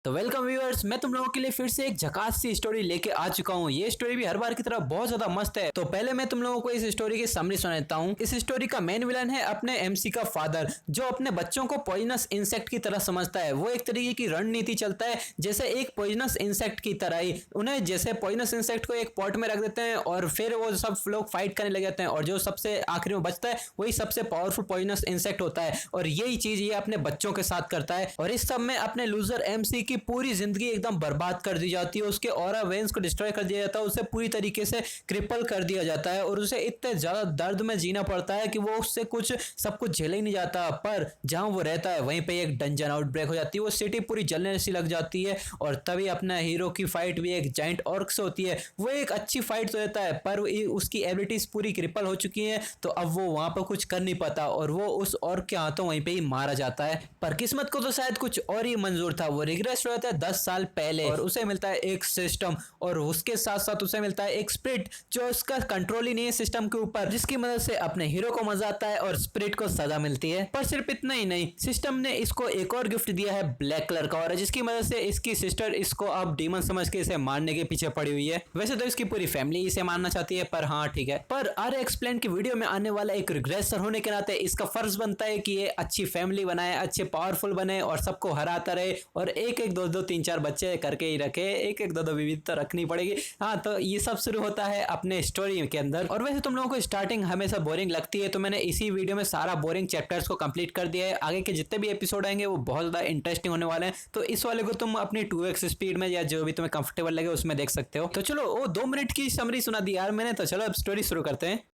तो welcome viewers, मैं तुम लोगों के लिए फिर से एक झकास सी स्टोरी लेके आ चुका हूँ। ये स्टोरी भी हर बार की तरह बहुत ज्यादा मस्त है। तो पहले मैं तुम लोगों को इस स्टोरी की समरी सुनाता हूँ। इस स्टोरी का मेन विलन है अपने एमसी का फादर, जो अपने बच्चों को पॉइजनस इंसेक्ट की तरह समझता है। वो एक तरीके की रणनीति चलता है, जैसे एक पॉइजनस इंसेक्ट की तरह ही उन्हें जैसे पॉइजनस इंसेक्ट को एक पॉट में रख देते हैं और फिर वो सब लोग फाइट करने लग जाते हैं और जो सबसे आखिरी में बचता है वही सबसे पावरफुल पॉइजनस इंसेक्ट होता है। और यही चीज ये अपने बच्चों के साथ करता है और इस सब में अपने लूजर एमसी की पूरी जिंदगी एकदम बर्बाद कर दी जाती है। उसके ऑरा वेन्स को डिस्ट्रॉय कर दिया जाता है, उसे पूरी तरीके से क्रिपल कर दिया जाता है और उसे इतने ज्यादा दर्द में जीना पड़ता है कि वो उससे कुछ सब कुछ झेल ही नहीं जाता। पर जहां वो रहता है वहीं पे एक डंजन आउटब्रेक हो जाती है, वो सिटी पूरी जलने सी लग जाती है और तभी अपना हीरो की फाइट भी एक जाइंट ऑर्क से होती है। वो एक अच्छी फाइट तो देता है पर उसकी एबिलिटीज पूरी क्रिपल हो चुकी है, तो अब वो वहां पर कुछ कर नहीं पाता और वो उस ऑर्क के हाथों वहीं पे ही मारा जाता है। पर किस्मत को तो शायद कुछ और ही मंजूर था। वो रिग्रेस हो जाता है 10 साल पहले और उसे मिलता है एक सिस्टम और उसके साथ साथ उसे मिलता है एक स्पिरिट जो उसका कंट्रोल ही नहीं है सिस्टम के ऊपर, जिसकी मदद से अपने हीरो को मजा आता है और स्पिरिट को सजा मिलती है। पर सिर्फ इतना ही नहीं, सिस्टम ने इसको एक और गिफ्ट दिया है ब्लैक कलर का, और जिसकी मदद से इसकी सिस्टर इसको अब डीमन समझ के इसे मारने के पीछे पड़ी हुई है। वैसे तो इसकी पूरी फैमिली इसे मारना चाहती है, पर हाँ ठीक है। पर आर एक्सप्लेन की वीडियो में आने वाला एक रिग्रेसर होने के नाते इसका फर्ज बनता है कि ये अच्छी फैमिली बनाए, अच्छे पावरफुल बने और सबको हराता रहे और एक एक दो दो तीन चार बच्चे करके ही रखे, एक एक दो दो बीवी तो रखनी पड़ेगी। हाँ, तो ये सब शुरू होता है अपने स्टोरी के अंदर। और वैसे तुम लोगों को स्टार्टिंग हमेशा बोरिंग लगती है, तो मैंने इसी वीडियो में सारा बोरिंग चैप्टर्स को कंप्लीट कर दिया है। आगे के जितने भी एपिसोड आएंगे वो बहुत ज्यादा इंटरेस्टिंग होने वाले हैं, तो इस वाले को तुम अपनी 2x स्पीड में या जो भी तुम्हें कंफर्टेबल लगे उसमें देख सकते हो। तो चलो, वो 2 मिनट की समरी सुना दी यार मैंने, तो चलो अब स्टोरी शुरू करते हैं।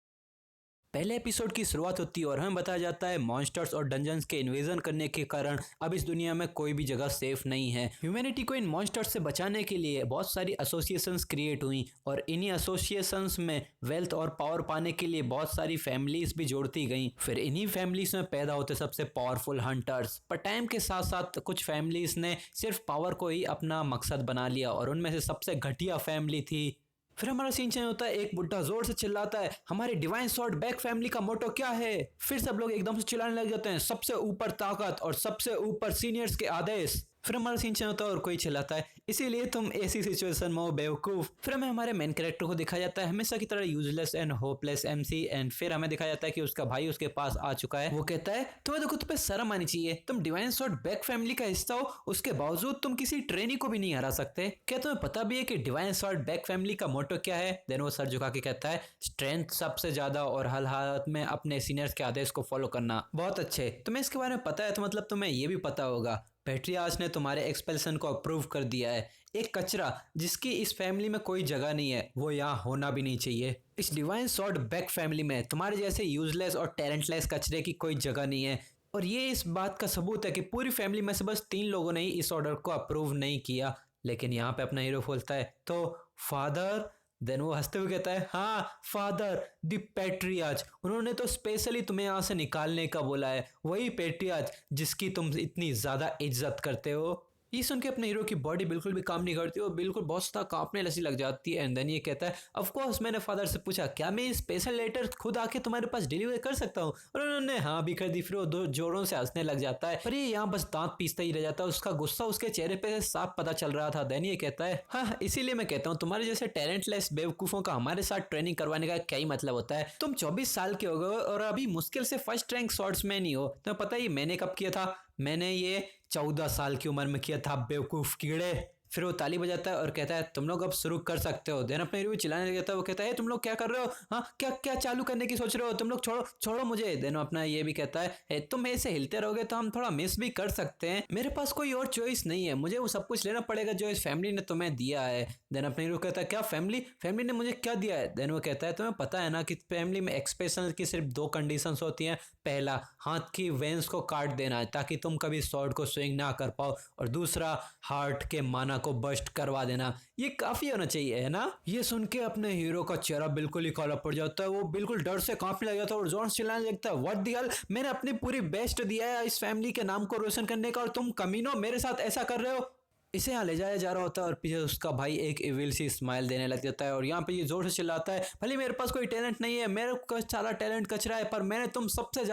पहले एपिसोड की शुरुआत होती है और हमें बताया जाता है मॉन्स्टर्स और डंजन्स के इन्वेजन करने के कारण अब इस दुनिया में कोई भी जगह सेफ नहीं है। ह्यूमैनिटी को इन मॉन्स्टर्स से बचाने के लिए बहुत सारी एसोसिएशंस क्रिएट हुई और इन्हीं एसोसिएशंस में वेल्थ और पावर पाने के लिए बहुत सारी फैमिलीज भी जोड़ती गई। फिर इन्हीं फैमिलीज में पैदा होते सबसे पावरफुल हंटर्स। पर टाइम के साथ साथ कुछ फैमिलीज ने सिर्फ पावर को ही अपना मकसद बना लिया और उनमें से सबसे घटिया फैमिली थी। फिर हमारा सीन चेंज होता है, एक बुड्ढा जोर से चिल्लाता है, हमारे डिवाइन स्वॉर्ड बैक फैमिली का मोटो क्या है? फिर सब लोग एकदम से चिल्लाने लग जाते हैं, सबसे ऊपर ताकत और सबसे ऊपर सीनियर्स के आदेश। फिर हमारा सीन चेंज होता है और कोई चिल्लाता है, इसीलिए तुम ऐसी सिचुएशन में हो बेवकूफ। फिर हमें हमारे मेन कैरेक्टर को दिखाया जाता है हमेशा की तरह useless and hopeless MC, and फिर हमें दिखाया जाता है कि उसका भाई उसके पास आ चुका है। वो कहता है, तुम्हें तो खुद पे शर्म आनी चाहिए, तुम डिवाइन स्वॉर्ड बैक फैमिली का हिस्सा हो, उसके बावजूद तुम किसी ट्रेनी को भी नहीं हरा सकते। क्या तुम्हें पता भी है कि डिवाइन स्वॉर्ड बैक फैमिली का मोटो क्या है? देन वो सर झुका के कहता है, स्ट्रेंथ सबसे ज्यादा और हर हालत में अपने सीनियर्स के आदेश को फॉलो करना। बहुत अच्छे, तुम्हें इसके बारे में पता है, तो मतलब तुम्हें ये भी पता होगा पेट्रियार्च ने तुम्हारे एक्सपेल्सन को अप्रूव कर दिया है। एक कचरा जिसकी इस फैमिली में कोई जगह नहीं है, वो यहाँ होना भी नहीं चाहिए। इस डिवाइन स्वॉर्ड बैक फैमिली में तुम्हारे जैसे यूजलेस और टैलेंटलेस कचरे की कोई जगह नहीं है। और ये इस बात का सबूत है कि पूरी फैमिली में से बस 3 लोगों ने ही इस ऑर्डर को अप्रूव नहीं किया। लेकिन यहाँ पे अपना हीरो बोलता है, तो फादर? देन वो हंसते हुए कहता है, हाँ फादर, द पेट्रियार्च, उन्होंने तो स्पेशली तुम्हें यहाँ से निकालने का बोला है, वही पेट्रियार्च जिसकी तुम इतनी ज्यादा इज्जत करते हो। ये सुन के अपने हीरो की बॉडी बिल्कुल भी काम नहीं करती, वो बिल्कुल बहुत सा कांपने लसी लग जाती है। एंड देन ये कहता है, ऑफ कोर्स मैंने फादर से पूछा, क्या मैं स्पेशल लेटर खुद आके तुम्हारे पास डिलीवर कर सकता हूँ? और उन्होंने हाँ भी कर दी। फिर वो दो जोरों से हंसने लग जाता है, पर ये यहाँ बस दांत पीसता ही रह जाता है, उसका गुस्सा उसके चेहरे पे साफ पता चल रहा था। देन ये कहता है, हाँ इसीलिए मैं कहता हूँ तुम्हारे जैसे टैलेंटलेस बेवकूफों का हमारे साथ ट्रेनिंग करवाने का क्या ही मतलब होता है? तुम 24 साल के हो गए और अभी मुश्किल से फर्स्ट रैंक स्वॉर्ड्समैन ही हो। तुम्हें पता ही मैंने कब किया था? मैंने ये 14 साल की उम्र में किया था, बेवकूफ कीड़े। फिर वो ताली बजाता है और कहता है, तुम लोग अब शुरू कर सकते हो। देन अपने हीरो चिल्लाने लग जाता है, वो कहता है, तुम लोग क्या कर रहे हो? हाँ, क्या क्या चालू करने की सोच रहे हो? तुम लोग छोड़ो छोड़ो मुझे। देन अपना ये भी कहता है, तुम ऐसे हिलते रहोगे तो हम थोड़ा मिस भी कर सकते हैं, मेरे पास कोई और चॉइस नहीं है, मुझे वो सब कुछ लेना पड़ेगा जो इस फैमिली ने तुम्हें दिया है। देन अपने हीरो कहता है, क्या फैमिली? फैमिली ने मुझे क्या दिया है? देन वो कहता है, तुम्हें पता है ना कि फैमिली में एक्सप्रेशन की सिर्फ 2 कंडीशंस होती हैं। पहला, हाथ की वेन्स को काट देना ताकि तुम कभी स्वॉर्ड को स्विंग ना कर पाओ, और दूसरा, हार्ट के माना को बस्ट करवा देना। ये काफी होना चाहिए, है ना? ये सुन के अपने हीरो का चेहरा बिल्कुल ही काला पड़ जाता है, वो बिल्कुल डर से कांपने लग जाता है और जोर से चिल्लाने लगता है, व्हाट द हेल, मैंने अपनी पूरी बेस्ट दिया है इस फैमिली के नाम को रोशन करने का और तुम कमीनों मेरे साथ ऐसा कर रहे हो? इसे यहाँ ले जाया जा रहा होता है और पीछे उसका भाई एक इविल सी स्माइल देने लग जाता है और यहाँ पे ये जोर से चिल्लाता है, भले मेरे पास कोई टैलेंट नहीं है, मेरे को सारा टैलेंट कचरा है, पर मैंने तुम सबसे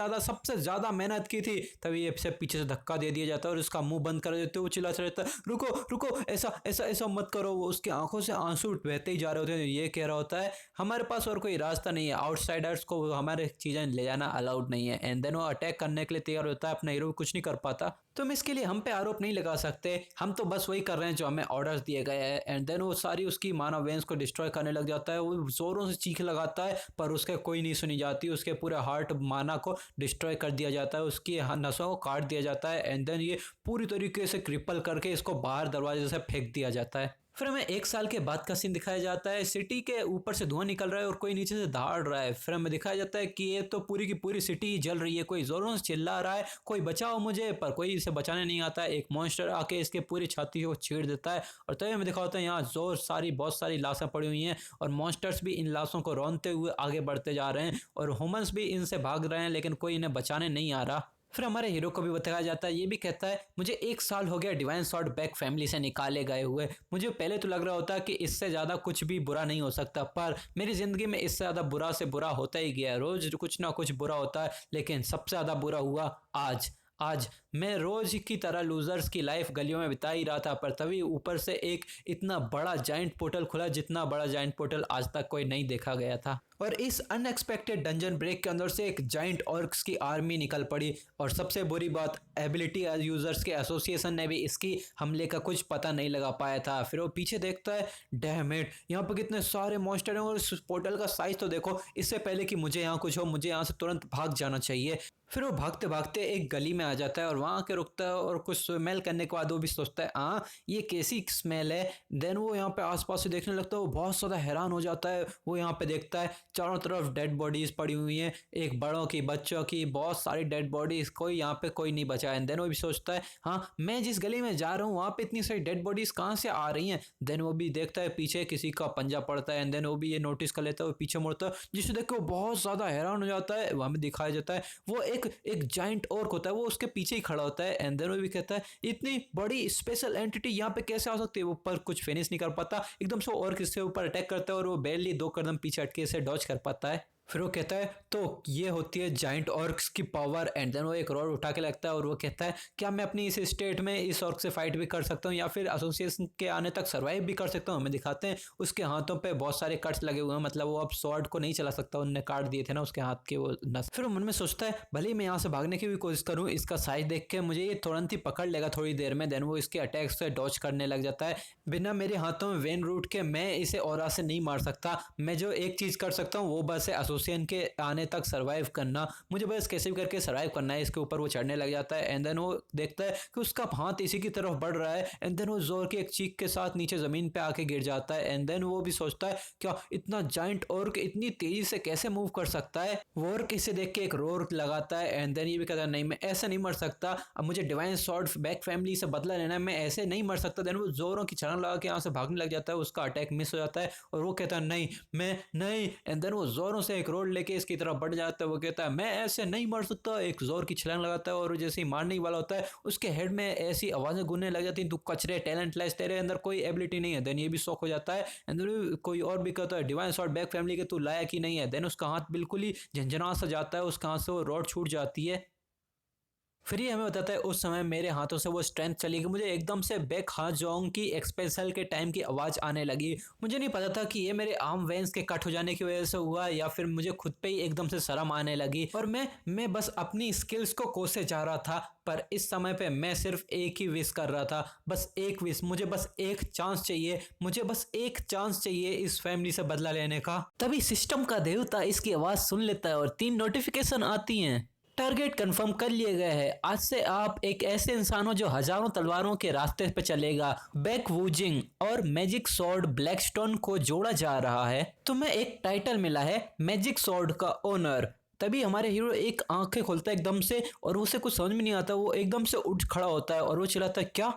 ज्यादा मेहनत की थी। तभी ये पीछे से धक्का दे दिया जाता है और उसका मुंह बंद कर देते, वो चिल्लाता रहता है, रुको रुको, ऐसा ऐसा ऐसा मत करो। वो उसकी आंखों से आंसू बहते ही जा रहे होते हैं। ये कह रहा होता है, हमारे पास और कोई रास्ता नहीं है, आउटसाइडर्स को हमारे चीजें ले जाना अलाउड नहीं है। एंड देन वो अटैक करने के लिए तैयार होता है, अपना हीरो कुछ नहीं कर पाता। तुम इसके लिए हम पे आरोप नहीं लगा सकते, हम तो बस वही कर रहे हैं जो हमें ऑर्डर्स दिए गए हैं। एंड देन वो सारी उसकी मानव वेंस को डिस्ट्रॉय करने लग जाता है। वो जोरों से चीख लगाता है पर उसके कोई नहीं सुनी जाती। उसके पूरे हार्ट माना को डिस्ट्रॉय कर दिया जाता है, उसकी नसों को काट दिया जाता है। एंड देन ये पूरी तरीके से क्रिपल करके इसको बाहर दरवाजे से फेंक दिया जाता है। फिर हमें 1 साल के बाद का सीन दिखाया जाता है। सिटी के ऊपर से धुआं निकल रहा है और कोई नीचे से दहाड़ रहा है। फिर हमें दिखाया जाता है कि ये तो पूरी की पूरी सिटी जल रही है। कोई जोरों से चिल्ला रहा है, कोई बचाओ मुझे, पर कोई इसे बचाने नहीं आता है। एक मॉन्स्टर आके इसके पूरी छाती को छीड़ देता है और तभी हमें दिखाता है यहाँ बहुत सारी लाशें पड़ी हुई हैं और मॉन्स्टर्स भी इन लाशों को रौंदते हुए आगे बढ़ते जा रहे हैं और ह्यूमंस भी इनसे भाग रहे हैं, लेकिन कोई इन्हें बचाने नहीं आ रहा। फिर हमारे हीरो को भी बताया जाता है, ये भी कहता है, मुझे 1 साल हो गया डिवाइन सॉर्ड बैक फैमिली से निकाले गए हुए। मुझे पहले तो लग रहा होता कि इससे ज़्यादा कुछ भी बुरा नहीं हो सकता, पर मेरी ज़िंदगी में इससे ज़्यादा बुरा से बुरा होता ही गया। रोज़ कुछ ना कुछ बुरा होता है, लेकिन सबसे ज़्यादा बुरा हुआ आज मैं रोज की तरह लूजर्स की लाइफ गलियों में बिता ही रहा था, पर तभी ऊपर से एक इतना बड़ा जाइंट पोर्टल खुला, जितना बड़ा जाइंट पोर्टल आज तक कोई नहीं देखा गया था। और इस अनएक्सपेक्टेड डंजन ब्रेक के अंदर से एक जाइंट ऑर्क्स की आर्मी निकल पड़ी। और सबसे बुरी बात, एबिलिटी यूजर्स के एसोसिएशन ने भी इसकी हमले का कुछ पता नहीं लगा पाया था। फिर वो पीछे देखता है, डैम इट, यहाँ पर कितने सारे मॉन्स्टर हैं और इस पोर्टल का साइज तो देखो, इससे पहले कि मुझे यहाँ कुछ हो, मुझे यहाँ से तुरंत भाग जाना चाहिए। फिर वो भागते भागते एक गली में आ जाता है और वहाँ के रुकता है और कुछ स्मेल करने के बाद वो भी सोचता है, हाँ ये कैसी स्मेल है। देन वो यहाँ पे आसपास से देखने लगता है, वो बहुत ज़्यादा हैरान हो जाता है। वो यहाँ पे देखता है चारों तरफ डेड बॉडीज पड़ी हुई हैं, एक बड़ों की, बच्चों की, बहुत सारी डेड बॉडीज, कोई यहाँ पे कोई नहीं बचा है। देन वो भी सोचता है, हाँ मैं जिस गली में जा रहा हूँ वहाँ पे इतनी सारी डेड बॉडीज कहाँ से आ रही हैं। देन वो भी देखता है पीछे किसी का पंजा पड़ता है। एंड देन वो भी ये नोटिस कर लेता है, वो पीछे मुड़ता है, जिसे देख के वो बहुत ज़्यादा हैरान हो जाता है। वहाँ में दिखाया जाता है वो एक जाइंट ऑर्क होता है, वो उसके पीछे ही खड़ा होता है। एंड देन वो भी कहता है, इतनी बड़ी स्पेशल एंटिटी यहाँ पे कैसे आ सकती है। वो पर कुछ फिनिश नहीं कर पाता, एकदम से ऑर्क इसके ऊपर अटैक करता है और वो बेरली 2 कदम पीछे हटके इसे डॉज कर पाता है। फिर वो कहता है, तो ये होती है जाइंट ऑर्क्स की पावर। एंड देन वो एक रॉड उठा के लगता है और वो कहता है, क्या मैं अपनी इस स्टेट में इस ऑर्क से फाइट भी कर सकता हूँ या फिर एसोसिएशन के आने तक सर्वाइव भी कर सकता हूँ। हमें दिखाते हैं उसके हाथों पे बहुत सारे कट्स लगे हुए हैं, मतलब वो अब स्वॉर्ड को नहीं चला सकता, उनने काट दिए थे ना उसके हाथ के वो नस। फिर वो मन में सोचता है, भले ही मैं यहाँ से भागने की भी कोशिश करूँ, इसका साइज देख के मुझे ये तुरंत ही पकड़ लेगा थोड़ी देर में। देन वो इसके अटैक से डॉज करने लग जाता है। बिना मेरे हाथों में वेन रूट के मैं इसे ऑरा से नहीं मार सकता। मैं जो एक चीज़ कर सकता हूँ वो बस है एसोसिएशन के आने तक सरवाइव करना। मुझे बस कैसे भी करके सरवाइव करना है। इसके ऊपर वो चढ़ने लग जाता है। एंड देन वो देखता है कि उसका हाथ इसी की तरफ बढ़ रहा है। एंड देन वो जोर की एक चीख के साथ नीचे जमीन पे आके गिर जाता है। एंड देन वो भी सोचता है, क्या इतना जाइंट ऑर्क इतनी तेजी से कैसे मूव कर सकता है। वो ऑर्क इसे देख के एक रोर लगाता है। एंड देन ये भी कहता है, नहीं मैं ऐसे नहीं मर सकता, अब मुझे डिवाइन सॉर्ड बैक फैमिली से बदला लेना है, मैं ऐसे नहीं मर सकता। देन वो जोरों की छलांग लगा के यहाँ से भागने लग जाता है। उसका अटैक मिस हो जाता है और वो कहता है, नहीं मैं नहीं। एंड देन वो जोरों से एक रोड लेके इसकी तरफ बढ़ जाता है। वो कहता है, मैं ऐसे नहीं मर सकता, एक जोर की छलांग लगाता है और जैसे ही मारने वाला होता है उसके हेड में ऐसी आवाजें गूंजने लग जाती हैं, तू कचरे, टैलेंटलेस, तेरे अंदर कोई एबिलिटी नहीं है। देन ये भी शौक हो जाता है। एंड देन कोई और भी कहता है, डिवाइन सॉर्ड बैक फैमिली के तू लायक ही नहीं है। देन उसका हाथ बिल्कुल ही झंझना सा जाता है, उसका हाथ से वो रॉड छूट जाती है। फिर ये हमें बताता है, उस समय मेरे हाथों से वो स्ट्रेंथ चली गई, मुझे एकदम से बेक हाजोंग की एक्सपेंसल के टाइम की आवाज़ आने लगी। मुझे नहीं पता था कि ये मेरे आर्म वेंस के कट हो जाने की वजह से हुआ या फिर मुझे खुद पे ही एकदम से शर्म आने लगी और मैं बस अपनी स्किल्स को कोसे जा रहा था। पर इस समय पे मैं सिर्फ एक ही विश कर रहा था, बस एक विश, मुझे बस एक चांस चाहिए, मुझे बस एक चांस चाहिए इस फैमिली से बदला लेने का। तभी सिस्टम का देवता इसकी आवाज़ सुन लेता है और 3 नोटिफिकेशन आती हैं। टारगेट कंफर्म कर लिए गए हैं, आज से आप एक ऐसे इंसान हो जो हजारों तलवारों के रास्ते पे चलेगा। बैक वूजिंग और मैजिक सॉर्ड ब्लैकस्टोन को जोड़ा जा रहा है। तुम्हें एक टाइटल मिला है, मैजिक सॉर्ड का ओनर। तभी हमारे हीरो एक आंखें खोलता है एकदम से और उसे कुछ समझ में नहीं आता। वो एकदम से उठ खड़ा होता है और वो चिल्लाता है, क्या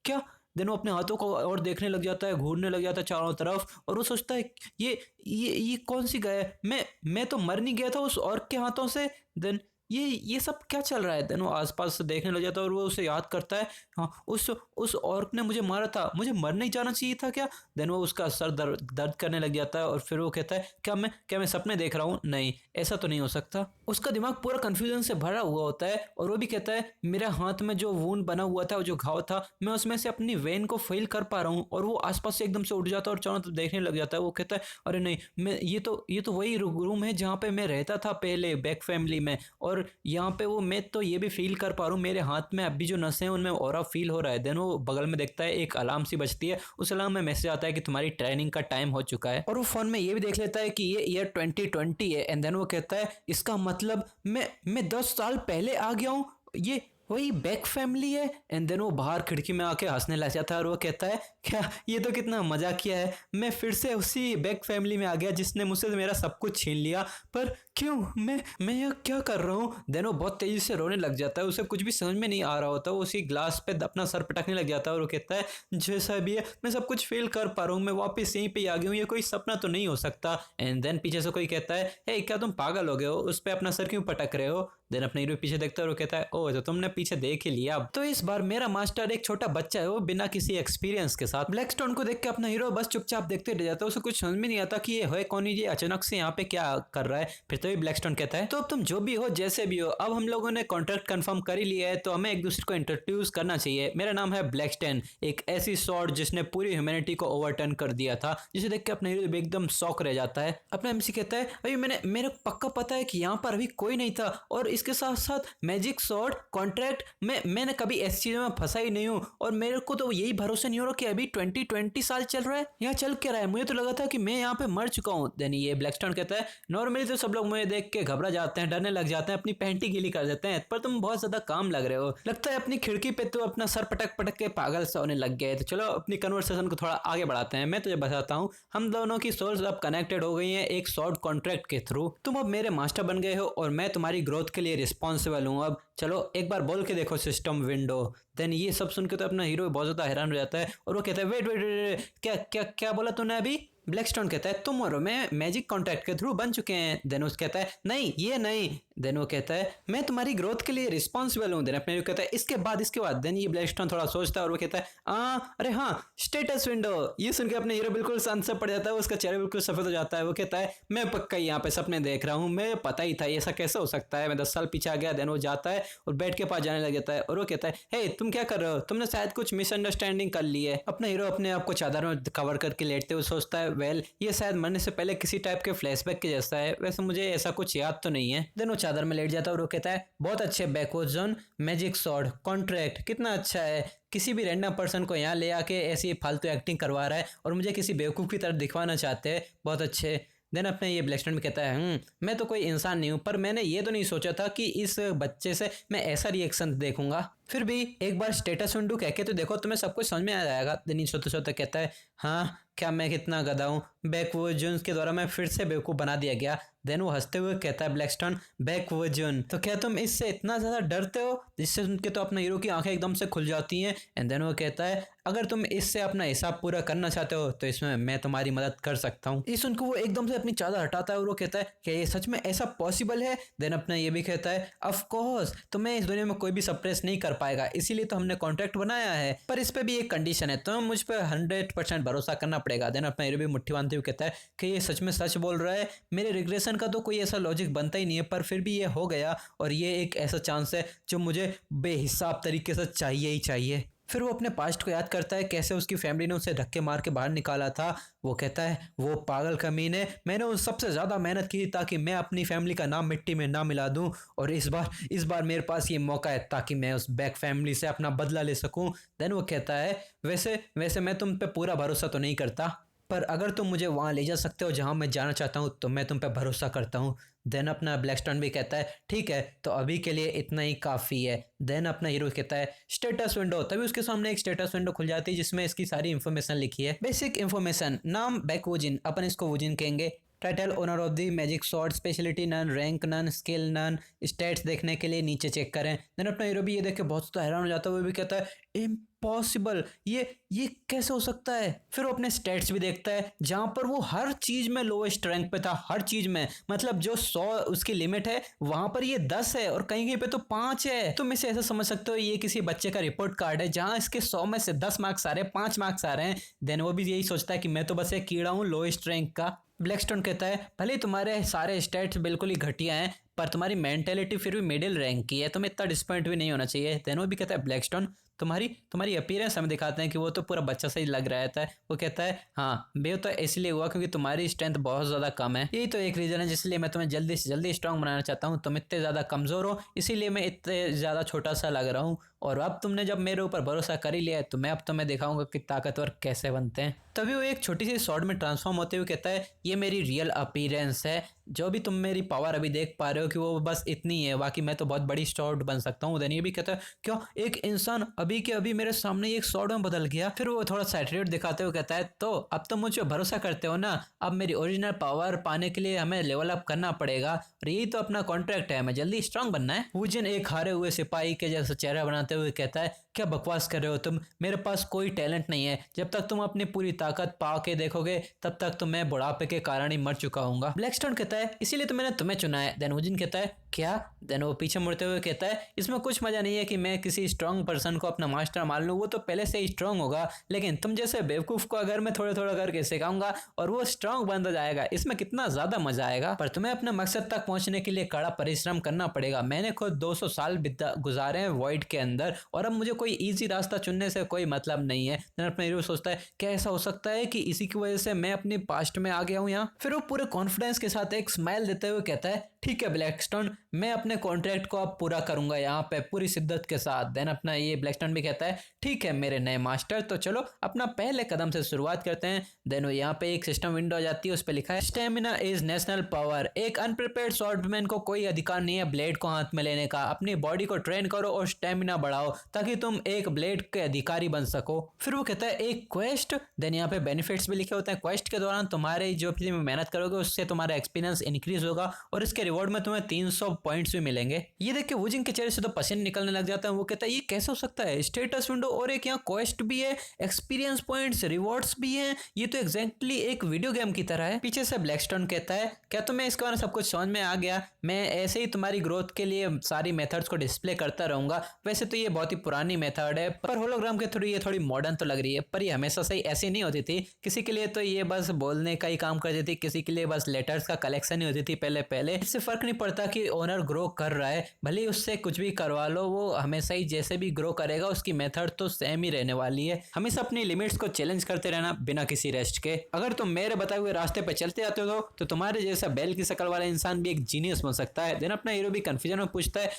क्या। देन वो अपने हाथों को और देखने लग जाता है, घूरने लग जाता है चारों तरफ और वो सोचता है, ये कौन सी गाय है, मैं तो मर नहीं गया था उस ऑर्क के हाथों से। देन ये सब क्या चल रहा है? देन वो आसपास से देखने लग जाता है और वो उसे याद करता है, हाँ उस औरत ने मुझे मारा था, मुझे मर नहीं जाना चाहिए था क्या? देन वो उसका सर दर्द करने लग जाता है और फिर वो कहता है क्या मैं सपने देख रहा हूँ? नहीं, ऐसा तो नहीं हो सकता। उसका दिमाग पूरा कंफ्यूजन से भरा हुआ होता है और वो भी कहता है मेरा हाथ में जो वूंड बना हुआ था, जो घाव था, मैं उसमें से अपनी वेन को फील कर पा रहा हूँ। और वो आसपास से एकदम से उठ जाता है और चारों तरफ देखने लग जाता है। वो कहता है अरे नहीं, मैं ये तो वही रूम है जहाँ पे मैं रहता था पहले बैक फैमिली में, और यहाँ पे वो मैं तो ये भी फील कर पा रहा हूँ, मेरे हाथ में अभी जो नसें हैं उनमें ऑरा फील हो रहा है। देन वो बगल में देखता है एक अलार्म सी बजती है, उस अलार्म में मैसेज आता है कि तुम्हारी ट्रेनिंग का टाइम हो चुका है। और वो फोन में ये भी देख लेता है कि ये ईयर 2020 है। एंड देन वो कहता है इसका मतलब मैं 10 साल पहले आ गया हूँ, ये वही बैक फैमिली है। एंड देन वो बाहर खिड़की में आके हंसने लग जाता है और वो कहता है क्या ये तो कितना मजाक किया है, मैं फिर से उसी बैक फैमिली में आ गया जिसने मुझसे मेरा सब कुछ छीन लिया, पर क्यों मैं यह क्या कर रहा हूँ? देन वो बहुत तेजी से रोने लग जाता है, उसे कुछ भी समझ में नहीं आ रहा होता, वो उसी ग्लास पे अपना सर पटकने लग जाता है और वो कहता है जैसा भी है मैं सब कुछ फील कर पा रहा हूँ, मैं वापस यहीं पे आ गया हूँ, ये कोई सपना तो नहीं हो सकता। एंड देन पीछे से कोई कहता है हे क्या तुम पागल हो गए हो, उस पे अपना सर क्यों पटक रहे हो? देन अपने हीरो पीछे देखता है और वो कहता है ओह तो तुमने पीछे देख ही लिया। तो इस बार मेरा मास्टर एक छोटा बच्चा है, वो बिना किसी एक्सपीरियंस के साथ। ब्लैकस्टोन को देख के अपना हीरो बस चुपचाप देखते रह जाता है, उसे कुछ समझ में नहीं आता कि ये है कौन, ये अचानक से यहाँ पे क्या कर रहा है। फिर तो ब्लैकस्टोन कहता है तो अब तुम जो भी हो जैसे भी हो, अब हम लोगों ने कॉन्ट्रैक्ट कंफर्म कर ही लिया है, तो हमें एक दूसरे को इंट्रोड्यूस करना चाहिए। मेरा नाम है ब्लैकस्टोन, एक ऐसी स्वॉर्ड जिसने पूरी ह्यूमैनिटी को ओवरटर्न कर दिया था। जिसे देख के अपना हीरो एकदम शॉक रह जाता है। अपना एमसी कहता है अभी मेरे पक्का पता है कि यहाँ पर अभी कोई नहीं था, और इसके साथ साथ मैजिक स्वॉर्ड कॉन्ट्रैक्ट मैंने कभी ऐसी चीजों में फंसा ही नहीं हूँ, और मेरे को तो यही भरोसा नहीं हो रहा कि अभी 2020 साल चल रहा है, यहाँ चल क्या रहा है, मुझे तो लगा था कि मैं यहाँ पे मर चुका हूँ। देन ये ब्लैकस्टोन कहता है नॉर्मली तो सब लोग मुझे देख के घबरा जाते हैं, डरने लग जाते हैं, अपनी पैंटी गीली कर देते हैं, पर तुम बहुत ज्यादा काम लग रहे हो, लगता है अपनी खिड़की पे तो अपना सर पटक पटक के पागल सा होने लग गए। तो चलो अपनी कन्वर्सेशन को थोड़ा आगे बढ़ाते हैं, मैं तुझे बताता हूँ। हम दोनों की सोल्स अब कनेक्टेड हो गई हैं एक शॉर्ट कॉन्ट्रैक्ट के थ्रू, तुम अब मेरे मास्टर बन गए हो और मैं तुम्हारी ग्रोथ के लिए रिस्पॉन्सिबल हूँ। अब चलो एक बार बोल के देखो सिस्टम विंडो। देन ये सब सुन के तो अपना हीरो बहुत ज्यादा हैरान हो जाता है और वो कहता है वेट वेट वेट, क्या क्या क्या बोला तूने अभी? ब्लैकस्टोन कहता है तुम और मैं मैजिक कॉन्ट्रैक्ट के थ्रू बन चुके हैं। देन उस कहता है नहीं ये नहीं। देन वो कहता है मैं तुम्हारी ग्रोथ के लिए रिस्पॉन्सिबल हूँ। देन अपने हीरो कहता है इसके बाद। देन ये ब्लैकस्टोन थोड़ा सोचता है और वो कहता है अरे हाँ स्टेटस विंडो। ये सुन के अपने हीरो बिल्कुल शांत से पड़ जाता है, उसका चेहरा बिल्कुल सफेद हो जाता है। वो कहता है मैं पक्का यहाँ पे सपने देख रहा हूँ, मैं पता ही था ऐसा कैसे हो सकता है, मैं 10 साल पीछे आ गया। देन वो जाता है और बेड के पास जाने लग जाता है और वो कहता है हे तुम क्या कर रहे हो, तुमने शायद कुछ मिसअंडरस्टैंडिंग कर ली है। अपना हीरो अपने आप को चादर में कवर करके लेटते हुए सोचता है वेल ये शायद मरने से पहले किसी टाइप के फ्लैशबैक के जैसा है, वैसे मुझे ऐसा कुछ याद तो नहीं है। देन वो चादर में लेट जाता है और वो कहता है बहुत अच्छे backward zone magic sword contract, कितना अच्छा है, किसी भी रैंडम पर्सन को यहाँ ले आके ऐसी फालतू एक्टिंग करवा रहा है और मुझे किसी बेवकूफ़ की तरह दिखवाना चाहते हैं, बहुत अच्छे। देन अपने ये ब्लैकस्टोन में कहता है मैं तो कोई इंसान नहीं हूँ, पर मैंने ये तो नहीं सोचा था कि इस बच्चे से मैं ऐसा रिएक्शन देखूंगा। फिर भी एक बार स्टेटस विंडो कह के तो देखो, तुम्हें सब कुछ समझ में आ जाएगा। दिन सोते सोते कहता है हाँ क्या मैं कितना गधा हूँ, बैकवर्जन के द्वारा मैं फिर से बेवकूफ़ बना दिया गया। देन वो हंसते हुए कहता है ब्लैकस्टोन बैकवर्जन, तो क्या तुम इससे इतना ज़्यादा डरते हो? जिससे सुन के तो अपने हीरो की आंखें एकदम से खुल जाती हैं। एंड देन वो कहता है अगर तुम इससे अपना हिसाब पूरा करना चाहते हो तो इसमें मैं तुम्हारी मदद कर सकता हूँ। ये सुनकर वो एकदम से अपनी चादर हटाता है और वो कहता है कि ये सच में ऐसा पॉसिबल है? देन अपना ये भी कहता है ऑफ कोर्स, तुम्हें इस दुनिया में कोई भी सप्रेस नहीं कर पाएगा, इसीलिए तो हमने कॉन्ट्रैक्ट बनाया है, पर इस पे भी एक कंडीशन है, तुम्हें मुझ पर 100% भरोसा करना पड़ेगा। देन अपना हीरो भी मुट्ठी बांधते हुए कहता है कि ये सच में सच बोल रहा है, मेरे रिग्रेशन का तो कोई ऐसा लॉजिक बनता ही नहीं है, पर फिर भी ये हो गया और ये एक ऐसा चांस है जो मुझे बेहिसाब तरीके से चाहिए ही चाहिए। फिर वो अपने पास्ट को याद करता है, कैसे उसकी फैमिली ने उसे धक्के मार के बाहर निकाला था। वो कहता है वो पागल कमीने, मैंने उन सबसे ज़्यादा मेहनत की ताकि मैं अपनी फैमिली का नाम मिट्टी में ना मिला दूं, और इस बार मेरे पास ये मौका है ताकि मैं उस बैक फैमिली से अपना बदला ले सकूं। देन वो कहता है वैसे मैं तुम पे पूरा भरोसा तो नहीं करता, पर अगर तुम मुझे वहाँ ले जा सकते हो जहाँ मैं जाना चाहता हूँ तो मैं तुम पे भरोसा करता हूँ। देन अपना ब्लैकस्टोन भी कहता है ठीक है, तो अभी के लिए इतना ही काफ़ी है। देन अपना हीरो कहता है स्टेटस विंडो, तभी उसके सामने एक स्टेटस विंडो खुल जाती है जिसमें इसकी सारी इन्फॉर्मेशन लिखी है। बेसिक इन्फॉर्मेशन, नाम बैकवुजिन, अपन इसको वुजिन कहेंगे। Title owner of the magic sword, speciality none, rank none, skill none, status देखने के लिए नीचे चेक करें। देन अपना हीरो भी ये देख के बहुत ज़्यादा हैरान हो जाता है, वो भी कहता है इम्पॉसिबल, ये कैसे हो सकता है। फिर वो अपने स्टेट्स भी देखता है जहां पर वो हर चीज में लोएस्ट रैंक पे था, हर चीज में, मतलब जो 100 उसकी लिमिट है वहां पर ये 10 है और कहीं कहीं पे तो 5 है। तुम इसे ऐसा समझ सकते हो ये किसी बच्चे का रिपोर्ट कार्ड है जहां इसके 100 में से 10 मार्क्स आ रहे हैं, 5 मार्क्स आ रहे हैं। देन वो भी यही सोचता है कि मैं तो बस एक कीड़ा हूँ लोएस्ट रैंक का। ब्लैकस्टोन कहता है भले ही तुम्हारे सारे स्टेट्स बिल्कुल ही घटिया हैं पर तुम्हारी मेंटेलिटी फिर भी मिडिल रैंक की है, तुम्हें इतना डिसपॉइंट भी नहीं होना चाहिए। देन वो भी कहता है ब्लैकस्टोन तुम्हारी तुम्हारी अपीयरेंस हमें दिखाते हैं कि वो तो पूरा बच्चा सा ही लग रहा था। वो कहता है हाँ बे तो इसलिए हुआ क्योंकि तुम्हारी स्ट्रेंथ बहुत ज़्यादा कम है, यही तो एक रीज़न है जिसलिए मैं तुम्हें जल्दी से जल्दी स्ट्रांग बनाना चाहता हूँ। तुम इतने ज़्यादा कमज़ोर हो इसीलिए मैं इतने ज़्यादा छोटा सा लग रहा हूँ, और अब तुमने जब मेरे ऊपर भरोसा कर ही लिया है तो मैं अब तुम्हें दिखाऊंगा कि ताकतवर कैसे बनते हैं। तभी वो एक छोटी सी शॉर्ट में ट्रांसफॉर्म होते हुए कहता है ये मेरी रियल अपीयरेंस है, जो भी तुम मेरी पावर अभी देख पा रहे हो कि वो बस इतनी है, बाकी मैं तो बहुत बड़ी शॉर्ट बन सकता हूँ। देन ये भी कहता है क्या एक इंसान अभी के अभी मेरे सामने एक शॉर्ट में बदल गया। फिर वो थोड़ा सा एटीट्यूड दिखाते हुए कहता है तो अब तो मुझे भरोसा करते हो ना, अब मेरी ओरिजिनल पावर पाने के लिए हमें लेवल अप करना पड़ेगा और यही तो अपना कॉन्ट्रैक्ट है, हमें जल्दी स्ट्रांग बनना है। वुजिन एक हारे हुए सिपाही के जैसा चेहरा बनाते हुए कहता है क्या बकवास कर रहे हो तुम, मेरे पास कोई टैलेंट नहीं है, जब तक तुम अपनी पूरी ताकत पा के देखोगे तब तक तो मैं बुढ़ापे के कारण ही मर चुका हूँ। ब्लैकस्टोन कहता है इसीलिए तो मैंने तुम्हें चुना है। देन वुजिन कहता है क्या। देन वो पीछे मुड़ते हुए कहता है इसमें कुछ मजा नहीं है कि मैं किसी स्ट्रांग पर्सन को अपना मास्टर मान लूं, वो तो पहले से ही स्ट्रांग होगा, लेकिन तुम जैसे बेवकूफ को अगर मैं थोड़ा थोड़ा करके सिखाऊंगा और वो स्ट्रांग बनता जाएगा, इसमें कितना ज्यादा मजा आएगा। पर तुम्हें अपने मकसद तक पहुंचने के लिए कड़ा परिश्रम करना पड़ेगा। मैंने खुद 200 साल गुजारे हैं वॉइड के अंदर और अब मुझे कोई इजी रास्ता चुनने से कोई मतलब नहीं है। देन अपने हीरो सोचता है क्या ऐसा हो सकता है कि इसी की वजह से मैं अपनी पास्ट में आ गया हूँ यहाँ। फिर वो पूरे कॉन्फिडेंस के साथ एक स्माइल देते हुए कहता है ठीक है ब्लैकस्टोन, मैं अपने कॉन्ट्रैक्ट को अब पूरा करूंगा यहाँ पे पूरी शिद्दत के साथ। देन अपना ये ब्लैकस्टोन भी कहता है ठीक है मेरे नए मास्टर, तो चलो अपना पहले कदम से शुरुआत करते हैं। देन वो यहाँ पे एक सिस्टम विंडो आ जाती है, उस पर लिखा है स्टेमिना इज नेशनल पावर। एक अनप्रिपेयर्ड स्वॉर्डमैन को कोई अधिकार नहीं है ब्लेड को हाथ में लेने का। अपनी बॉडी को ट्रेन करो और स्टेमिना बढ़ाओ ताकि तुम एक ब्लेड के अधिकारी बन सको। फिर वो कहता है एक क्वेस्ट। देन यहाँ पे बेनिफिट्स भी लिखे होते हैं। क्वेस्ट के दौरान तुम्हारे जो भी मेहनत करोगे उससे तुम्हारा एक्सपीरियंस इंक्रीज होगा और इसके रिवॉर्ड में तुम्हें 300 पॉइंट्स भी मिलेंगे। ये देख के वुजिन के चेहरे से तो पसीने निकलने लग जाता है। वो कहता है ये कैसे हो सकता है, स्टेटस विंडो और एक यहाँ क्वेस्ट भी है, एक्सपीरियंस पॉइंट्स रिवॉर्ड्स भी हैं, ये तो एग्जैक्टली एक वीडियो गेम की तरह है। पीछे से ब्लैकस्टोन कहता है क्या तुम्हें इसके बारे में सब कुछ समझ में आ गया, मैं ऐसे ही तुम्हारी ग्रोथ के लिए सारी मेथड्स को डिस्प्ले करता रहूंगा। वैसे तो ये बहुत ही पुरानी मेथड है पर होलोग्राम के थ्रू ये थोड़ी मॉडर्न तो लग रही है, पर ये हमेशा से ऐसी नहीं होती थी। किसी के लिए तो ये बस बोलने का ही काम करती थी, किसी के लिए बस लेटर्स का कलेक्शन ही होती थी पहले पहले। इससे फर्क नहीं पड़ता कि ओनर ग्रो कर रहा है, भले ही उससे कुछ भी करवा लो, वो हमेशा ही जैसे भी ग्रो करेगा उसकी मेथड तो सेम ही रहने वाली है। हमेशा अपनी लिमिट्स को चैलेंज करते रहना बिना किसी रेस्ट के। अगर तुम मेरे बताए हुए रास्ते पे चलते जाते हो तो तुम्हारे जैसा बैल की शक्ल वाला इंसान भी एक जीनियस बन सकता है। देन अपना हीरो भी कंफ्यूजन में पूछता है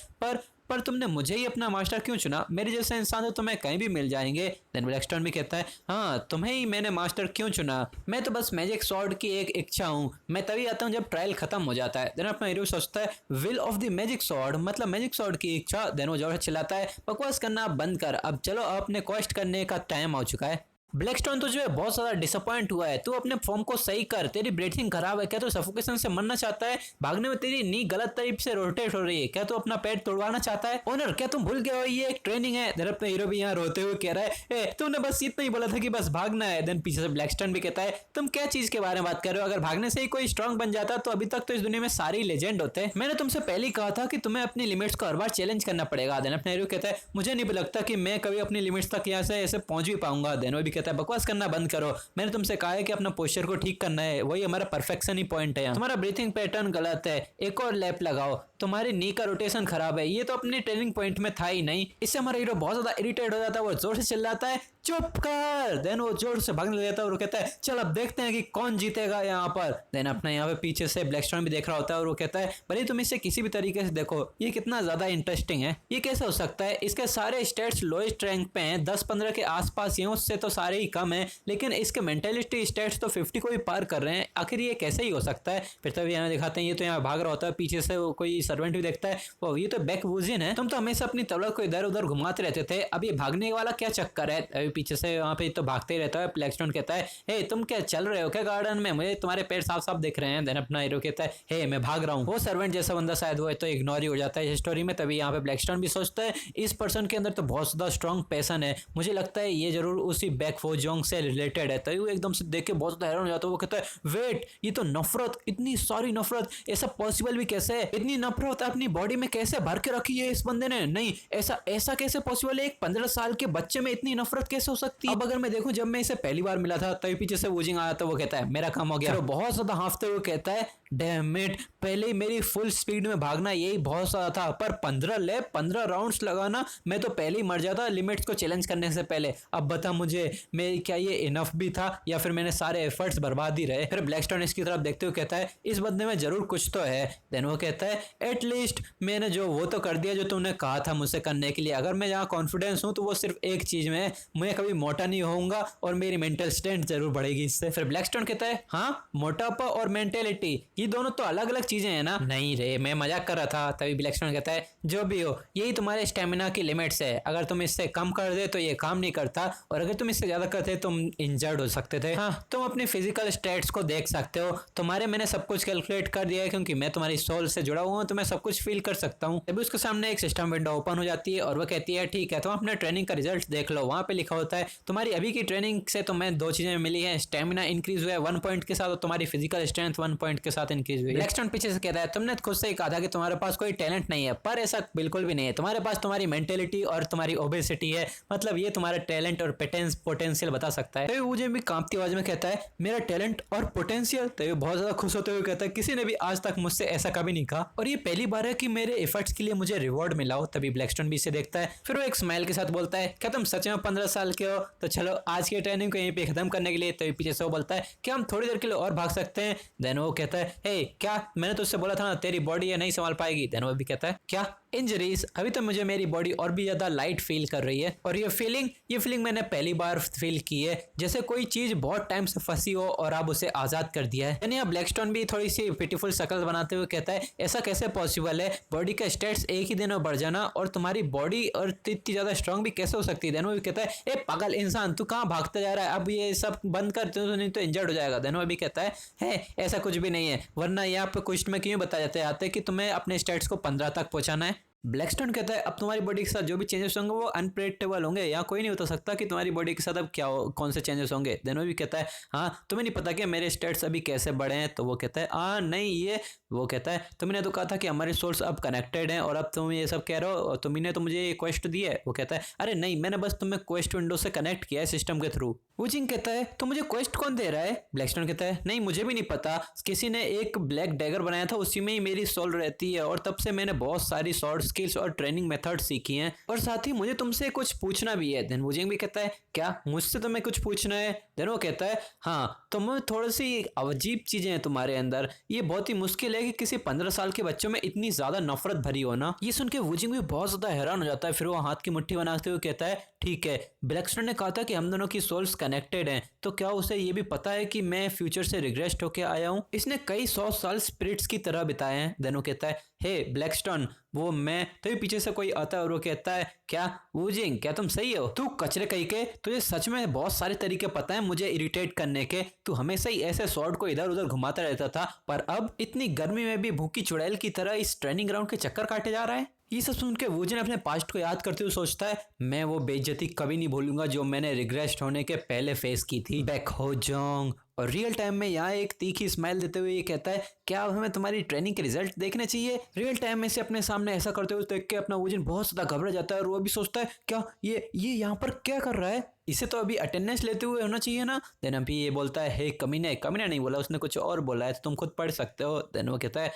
पर तुमने मुझे ही अपना मास्टर क्यों चुना, मेरे जैसे इंसान तो तुम्हें कहीं भी मिल जाएंगे। देन ब्लैकस्टोन भी कहता है हाँ तुम्हें ही मैंने मास्टर क्यों चुना, मैं तो बस मैजिक स्वॉर्ड की एक इच्छा हूँ, मैं तभी आता हूँ जब ट्रायल खत्म हो जाता है। देन अपना हीरो सोचता है will of the magic sword मतलब मैजिक स्वॉर्ड की इच्छा। देन वो जोर से चिल्लाता है बकवास करना बंद कर, अब चलो अपने क्वेस्ट करने का टाइम हो चुका है। ब्लैकस्टोन तो जो है बहुत ज्यादा डिसअपॉइंट हुआ है, तू अपने फॉर्म को सही कर, तेरी ब्रीथिंग खराब है, क्या तू सफोकेशन से मरना चाहता है, भागने में तेरी नी गलत तरीके से रोटेट हो रही है, क्या तू अपना पेट तोड़वाना चाहता है। ओनर क्या तुम भूल गए हो ये एक ट्रेनिंग है। देन अपने हीरो भी यहाँ रोते हुए कह रहा है तुमने बस इतना ही बोला था कि बस भागना है। देन पीछे से ब्लैकस्टोन भी कहता है तुम क्या चीज के बारे में बात कर रहे हो, अगर भागने से ही कोई स्ट्रांग बन जाता तो अभी तक तो इस दुनिया में सारे लेजेंड होते। मैंने तुमसे पहले ही कहा था कि तुम्हें अपनी लिमिट्स को हर बार चैलेंज करना पड़ेगा। देन अपने हीरो कहता है मुझे नहीं लगता कि मैं कभी अपनी लिमिट्स तक यहाँ से ऐसे पहुंच भी पाऊंगा। देन वो भी कहता है बकवास करना बंद करो, मैंने तुमसे कहा है कि अपना पोस्चर को ठीक करना है, वही हमारा परफेक्शन ही पॉइंट है। तुम्हारा ब्रीथिंग पैटर्न गलत है, एक और लैप लगाओ, तुम्हारी नी का रोटेशन खराब है, ये तो अपने ट्रेनिंग पॉइंट में था ही नहीं। इससे हमारा हीरो बहुत ज्यादा इरिटेट हो जाता है, वो जोर से चिल्लाता है चुप कर। देन वो जोर से भागने लगता है और वो कहता है चल अब देखते हैं कि कौन जीतेगा यहाँ पर। देन अपना यहाँ पे पीछे से ब्लैकस्टोन भी देख रहा होता है और वो कहता है भले तुम इसे किसी भी तरीके से देखो ये कितना ज्यादा इंटरेस्टिंग है, ये कैसे हो सकता है, इसके सारे स्टेट्स लोएस्ट रैंक पे हैं, 10-15 के आसपास ही, उससे तो सारे ही कम है, लेकिन इसके मेंटेलिटी स्टेट्स तो 50 को भी पार कर रहे हैं, आखिर ये कैसे ही हो सकता है। फिर तभी यहाँ दिखाते हैं ये तो यहाँ भाग रहा होता है, पीछे से कोई सर्वेंट भी देखता है, वो ये तो बैक वूजिन है, तुम तो हमेशा अपनी तलवार को इधर उधर घुमाते रहते थे, अब ये भागने वाला क्या चक्कर है। अभी पीछे से वहाँ पे तो भागते ही रहता है। ब्लैकस्टोन कहता है, हे तुम क्या चल रहे हो क्या गार्डन में, मुझे तुम्हारे पैर साफ साफ दिख रहे हैं। देन अपना हीरो कहता है, हे मैं भाग रहा हूँ। वो सर्वेंट जैसा बंदा शायद वो है तो इग्नोर ही हो जाता है इस स्टोरी में। तभी यहाँ पे ब्लैकस्टोन भी सोचता है इस पर्सन के अंदर तो बहुत ज्यादा स्ट्रॉन्ग पैशन है, मुझे लगता है ये जरूर उसी बैक फोजोंग से रिलेटेड है। तभी वो एकदम से देख के बहुत ज्यादा हैरान हो जाता है। वो कहता है वेट, ये तो नफरत, इतनी सारी नफरत, ऐसा पॉसिबल भी कैसे है, इतनी नफरत अपनी बॉडी में कैसे भर के रखी है इस बंदे ने, नहीं ऐसा ऐसा कैसे पॉसिबल है, एक 15 साल के बच्चे में इतनी नफरत कैसे हो सकती है। अब अगर मैं देखूं जब मैं इसे पहली बार मिला था तभी पीछे से वूजिंग आया तो वो कहता है मेरा काम हो गया। बहुत ज्यादा हांफते हुए कहता है डैम इट, पहले ही मेरी फुल स्पीड में भागना यही बहुत सारा था, पर 15 लैप 15 राउंड्स लगाना, मैं तो पहले ही मर जाता लिमिट्स को चैलेंज करने से पहले। अब बता मुझे मैं क्या ये इनफ भी था या फिर मैंने सारे एफर्ट्स बर्बाद ही रहे। फिर ब्लैकस्टोन इसकी तरफ देखते हुए कहता है इस बंदे में जरूर कुछ तो है। देन वो कहता है एटलीस्ट मैंने जो वो तो कर दिया जो तुमने कहा था मुझसे करने के लिए, अगर मैं यहाँ कॉन्फिडेंस हूँ तो वो सिर्फ एक चीज में है, मैं कभी मोटा नहीं होऊंगा और मेरी मेंटल स्ट्रेंथ जरूर बढ़ेगी इससे। फिर ब्लैकस्टोन कहता है हाँ मोटापा और मेंटेलिटी ये दोनों तो अलग अलग चीजें हैं ना। नहीं रे मैं मजाक कर रहा था। तभी ब्लैकस्टोन कहता है जो भी हो यही तुम्हारे स्टेमिना की लिमिट्स है, अगर तुम इससे कम कर दे तो ये काम नहीं करता और अगर तुम इससे ज्यादा करते तुम इंजर्ड हो सकते थे। हाँ तुम अपने फिजिकल स्टेट्स को देख सकते हो, तुम्हारे मैंने सब कुछ कैलकुलेट कर दिया है क्योंकि मैं तुम्हारी सोल से जुड़ा हुआ हूँ तो मैं सब कुछ फील कर सकता हूँ। तभी उसके सामने एक सिस्टम विंडो ओपन हो जाती है और वो कहती है ठीक है तुम अपने ट्रेनिंग का रिजल्ट देख लो। वहां पे लिखा होता है तुम्हारी अभी की ट्रेनिंग से तुम्हें 2 चीजें मिली है, स्टेमिना इंक्रीज हुआ है 1 पॉइंट के साथ और तुम्हारी फिजिकल स्ट्रेंथ 1 पॉइंट के साथ इंक्रीज हुई है। ब्लैकस्टोन पीछे से कहता है तुमने खुद से ही कहा था कि तुम्हारे पास कोई टैलेंट नहीं है, पर ऐसा बिल्कुल भी नहीं है, तुम्हारे पास तुम्हारी मेंटेलिटी और तुम्हारी ओबेसिटी है, मतलब ये तुम्हारा टैलेंट और पोटेंशियल बता सकता है। तो मुझे भी कांपती आवाज में कहता है मेरा टैलेंट और पोटेंशियल। तो ये बहुत ज्यादा खुश होते हुए कहता है किसी ने भी आज तक मुझसे ऐसा कभी नहीं कहा और ये पहली बार है कि मेरे एफर्ट्स के लिए मुझे रिवॉर्ड मिला हो। तभी ब्लैकस्टोन भी इसे देखता है, फिर वो एक स्माइल के साथ बोलता है क्या तुम सच में 15 साल के हो, तो चलो आज की ट्रेनिंग को यहीं पे खत्म करने के लिए। तभी पीछे से वो बोलता है क्या हम थोड़ी देर के लिए और भाग सकते हैं। देन वो कहता है हे क्या मैंने तो उससे बोला था ना तेरी बॉडी ये नहीं संभाल पाएगी। देन वो भी कहता है क्या इंजरीज, अभी तो मुझे मेरी बॉडी और भी ज्यादा लाइट फील कर रही है और ये फीलिंग मैंने पहली बार फील की है, जैसे कोई चीज बहुत टाइम से फंसी हो और अब उसे आजाद कर दिया है। यानी ब्लैकस्टोन भी थोड़ी सी पिटीफुल शक्ल बनाते हुए कहता है ऐसा कैसे पॉसिबल है, बॉडी का स्टेट्स एक ही दिन में बढ़ जाना और तुम्हारी बॉडी और इतनी ज्यादा स्ट्रांग भी कैसे हो सकती है। देन वो भी कहता है ए पागल इंसान तू कहाँ भागता जा रहा है, अब ये सब बंद कर तो नहीं तो इंजर्ड हो जाएगा। देन वो भी कहता है ऐसा कुछ भी नहीं है, वरना यहाँ पे क्वेश्चन में क्यों बताया जाता है कि तुम्हें अपने स्टेट्स को 15 तक पहुंचाना है। ब्लैकस्टोन कहता है अब तुम्हारी बॉडी के साथ जो भी चेंजेस होंगे वो अनप्रेडिक्टेबल होंगे, यहाँ कोई नहीं बता सकता कि तुम्हारी बॉडी के साथ अब क्या कौन से चेंजेस होंगे। देन वो भी कहता है हाँ तुम्हें नहीं पता कि मेरे स्टेट्स अभी कैसे बढ़े हैं। तो वो कहता है हाँ नहीं ये, वो कहता है तुमने तो कहा था कि हमारे सोर्स अब कनेक्टेड हैं और अब तुम ये सब कह रहे हो, तुमने तो मुझे ये क्वेस्ट दी है। वो कहता है अरे नहीं मैंने बस तुम्हें क्वेस्ट विंडो से कनेक्ट किया है सिस्टम के थ्रू। वूजिंग कहता है तो मुझे क्वेस्ट कौन दे रहा है। ब्लैकस्टोन कहता है नहीं मुझे भी नहीं पता, किसी ने एक ब्लैक डैगर बनाया था उसी में ही मेरी सोल रहती है और तब से मैंने बहुत सारी शॉर्ट स्किल्स और ट्रेनिंग मेथड सीखी हैं और साथ ही मुझे तुमसे कुछ पूछना भी है। देन वूजिंग भी कहता है क्या मुझसे तुम्हें कुछ पूछना है। देन वो कहता है हाँ तुम्हें थोड़ी सी अजीब चीजें हैं तुम्हारे अंदर, ये बहुत ही मुश्किल है कि किसी 15 साल के बच्चों में इतनी ज्यादा नफरत भरी हो ना। ये सुन के वूजिंग भी बहुत ज्यादा हैरान हो जाता है, फिर वो हाथ की मुट्ठी बनाते हुए कहता है ठीक है ब्लैकस्टोन ने कहा था कि हम दोनों की सोल्स कनेक्टेड हैं, तो क्या उसे ये भी पता है कि मैं फ्यूचर से रिग्रेस्ट होके आया हूँ, इसने कई 100 साल स्पिरिट्स की तरह बिताए हैं। देन वो कहता है हे ब्लैकस्टोन वो मैं, तो पीछे से कोई आता है और वो कहता है क्या वूजिंग क्या तुम सही हो, तू कचरे कहीं के, तुझे सच में बहुत सारे तरीके पता है मुझे इरिटेट करने के, तू हमेशा ही ऐसे स्वॉर्ड को इधर उधर घुमाता रहता था पर अब इतनी गर्मी में भी भूखी चुड़ैल की तरह इस ट्रेनिंग ग्राउंड के चक्कर काटे जा रहा है। ये सब सुन के वूजिन अपने पास्ट को याद करते हुए सोचता है मैं वो बेइज्जती कभी नहीं भूलूंगा जो मैंने रिग्रेस्ट होने के पहले फेस की थी बैक हो जोंग। और रियल टाइम में यहाँ एक तीखी स्माइल देते हुए ये कहता है क्या हमें तुम्हारी ट्रेनिंग के रिजल्ट देखने चाहिए। रियल टाइम में से अपने सामने ऐसा करते हुए देख के अपना वूजिन बहुत ज्यादा घबरा जाता है और वो भी सोचता है क्या ये यहाँ पर क्या कर रहा है, इसे तो अभी अटेंडेंस लेते हुए होना चाहिए ना। देन अभी ये बोलता है हे कमीने नहीं बोला, उसने कुछ और बोला है तो तुम खुद पढ़ सकते हो। देन वो कहता है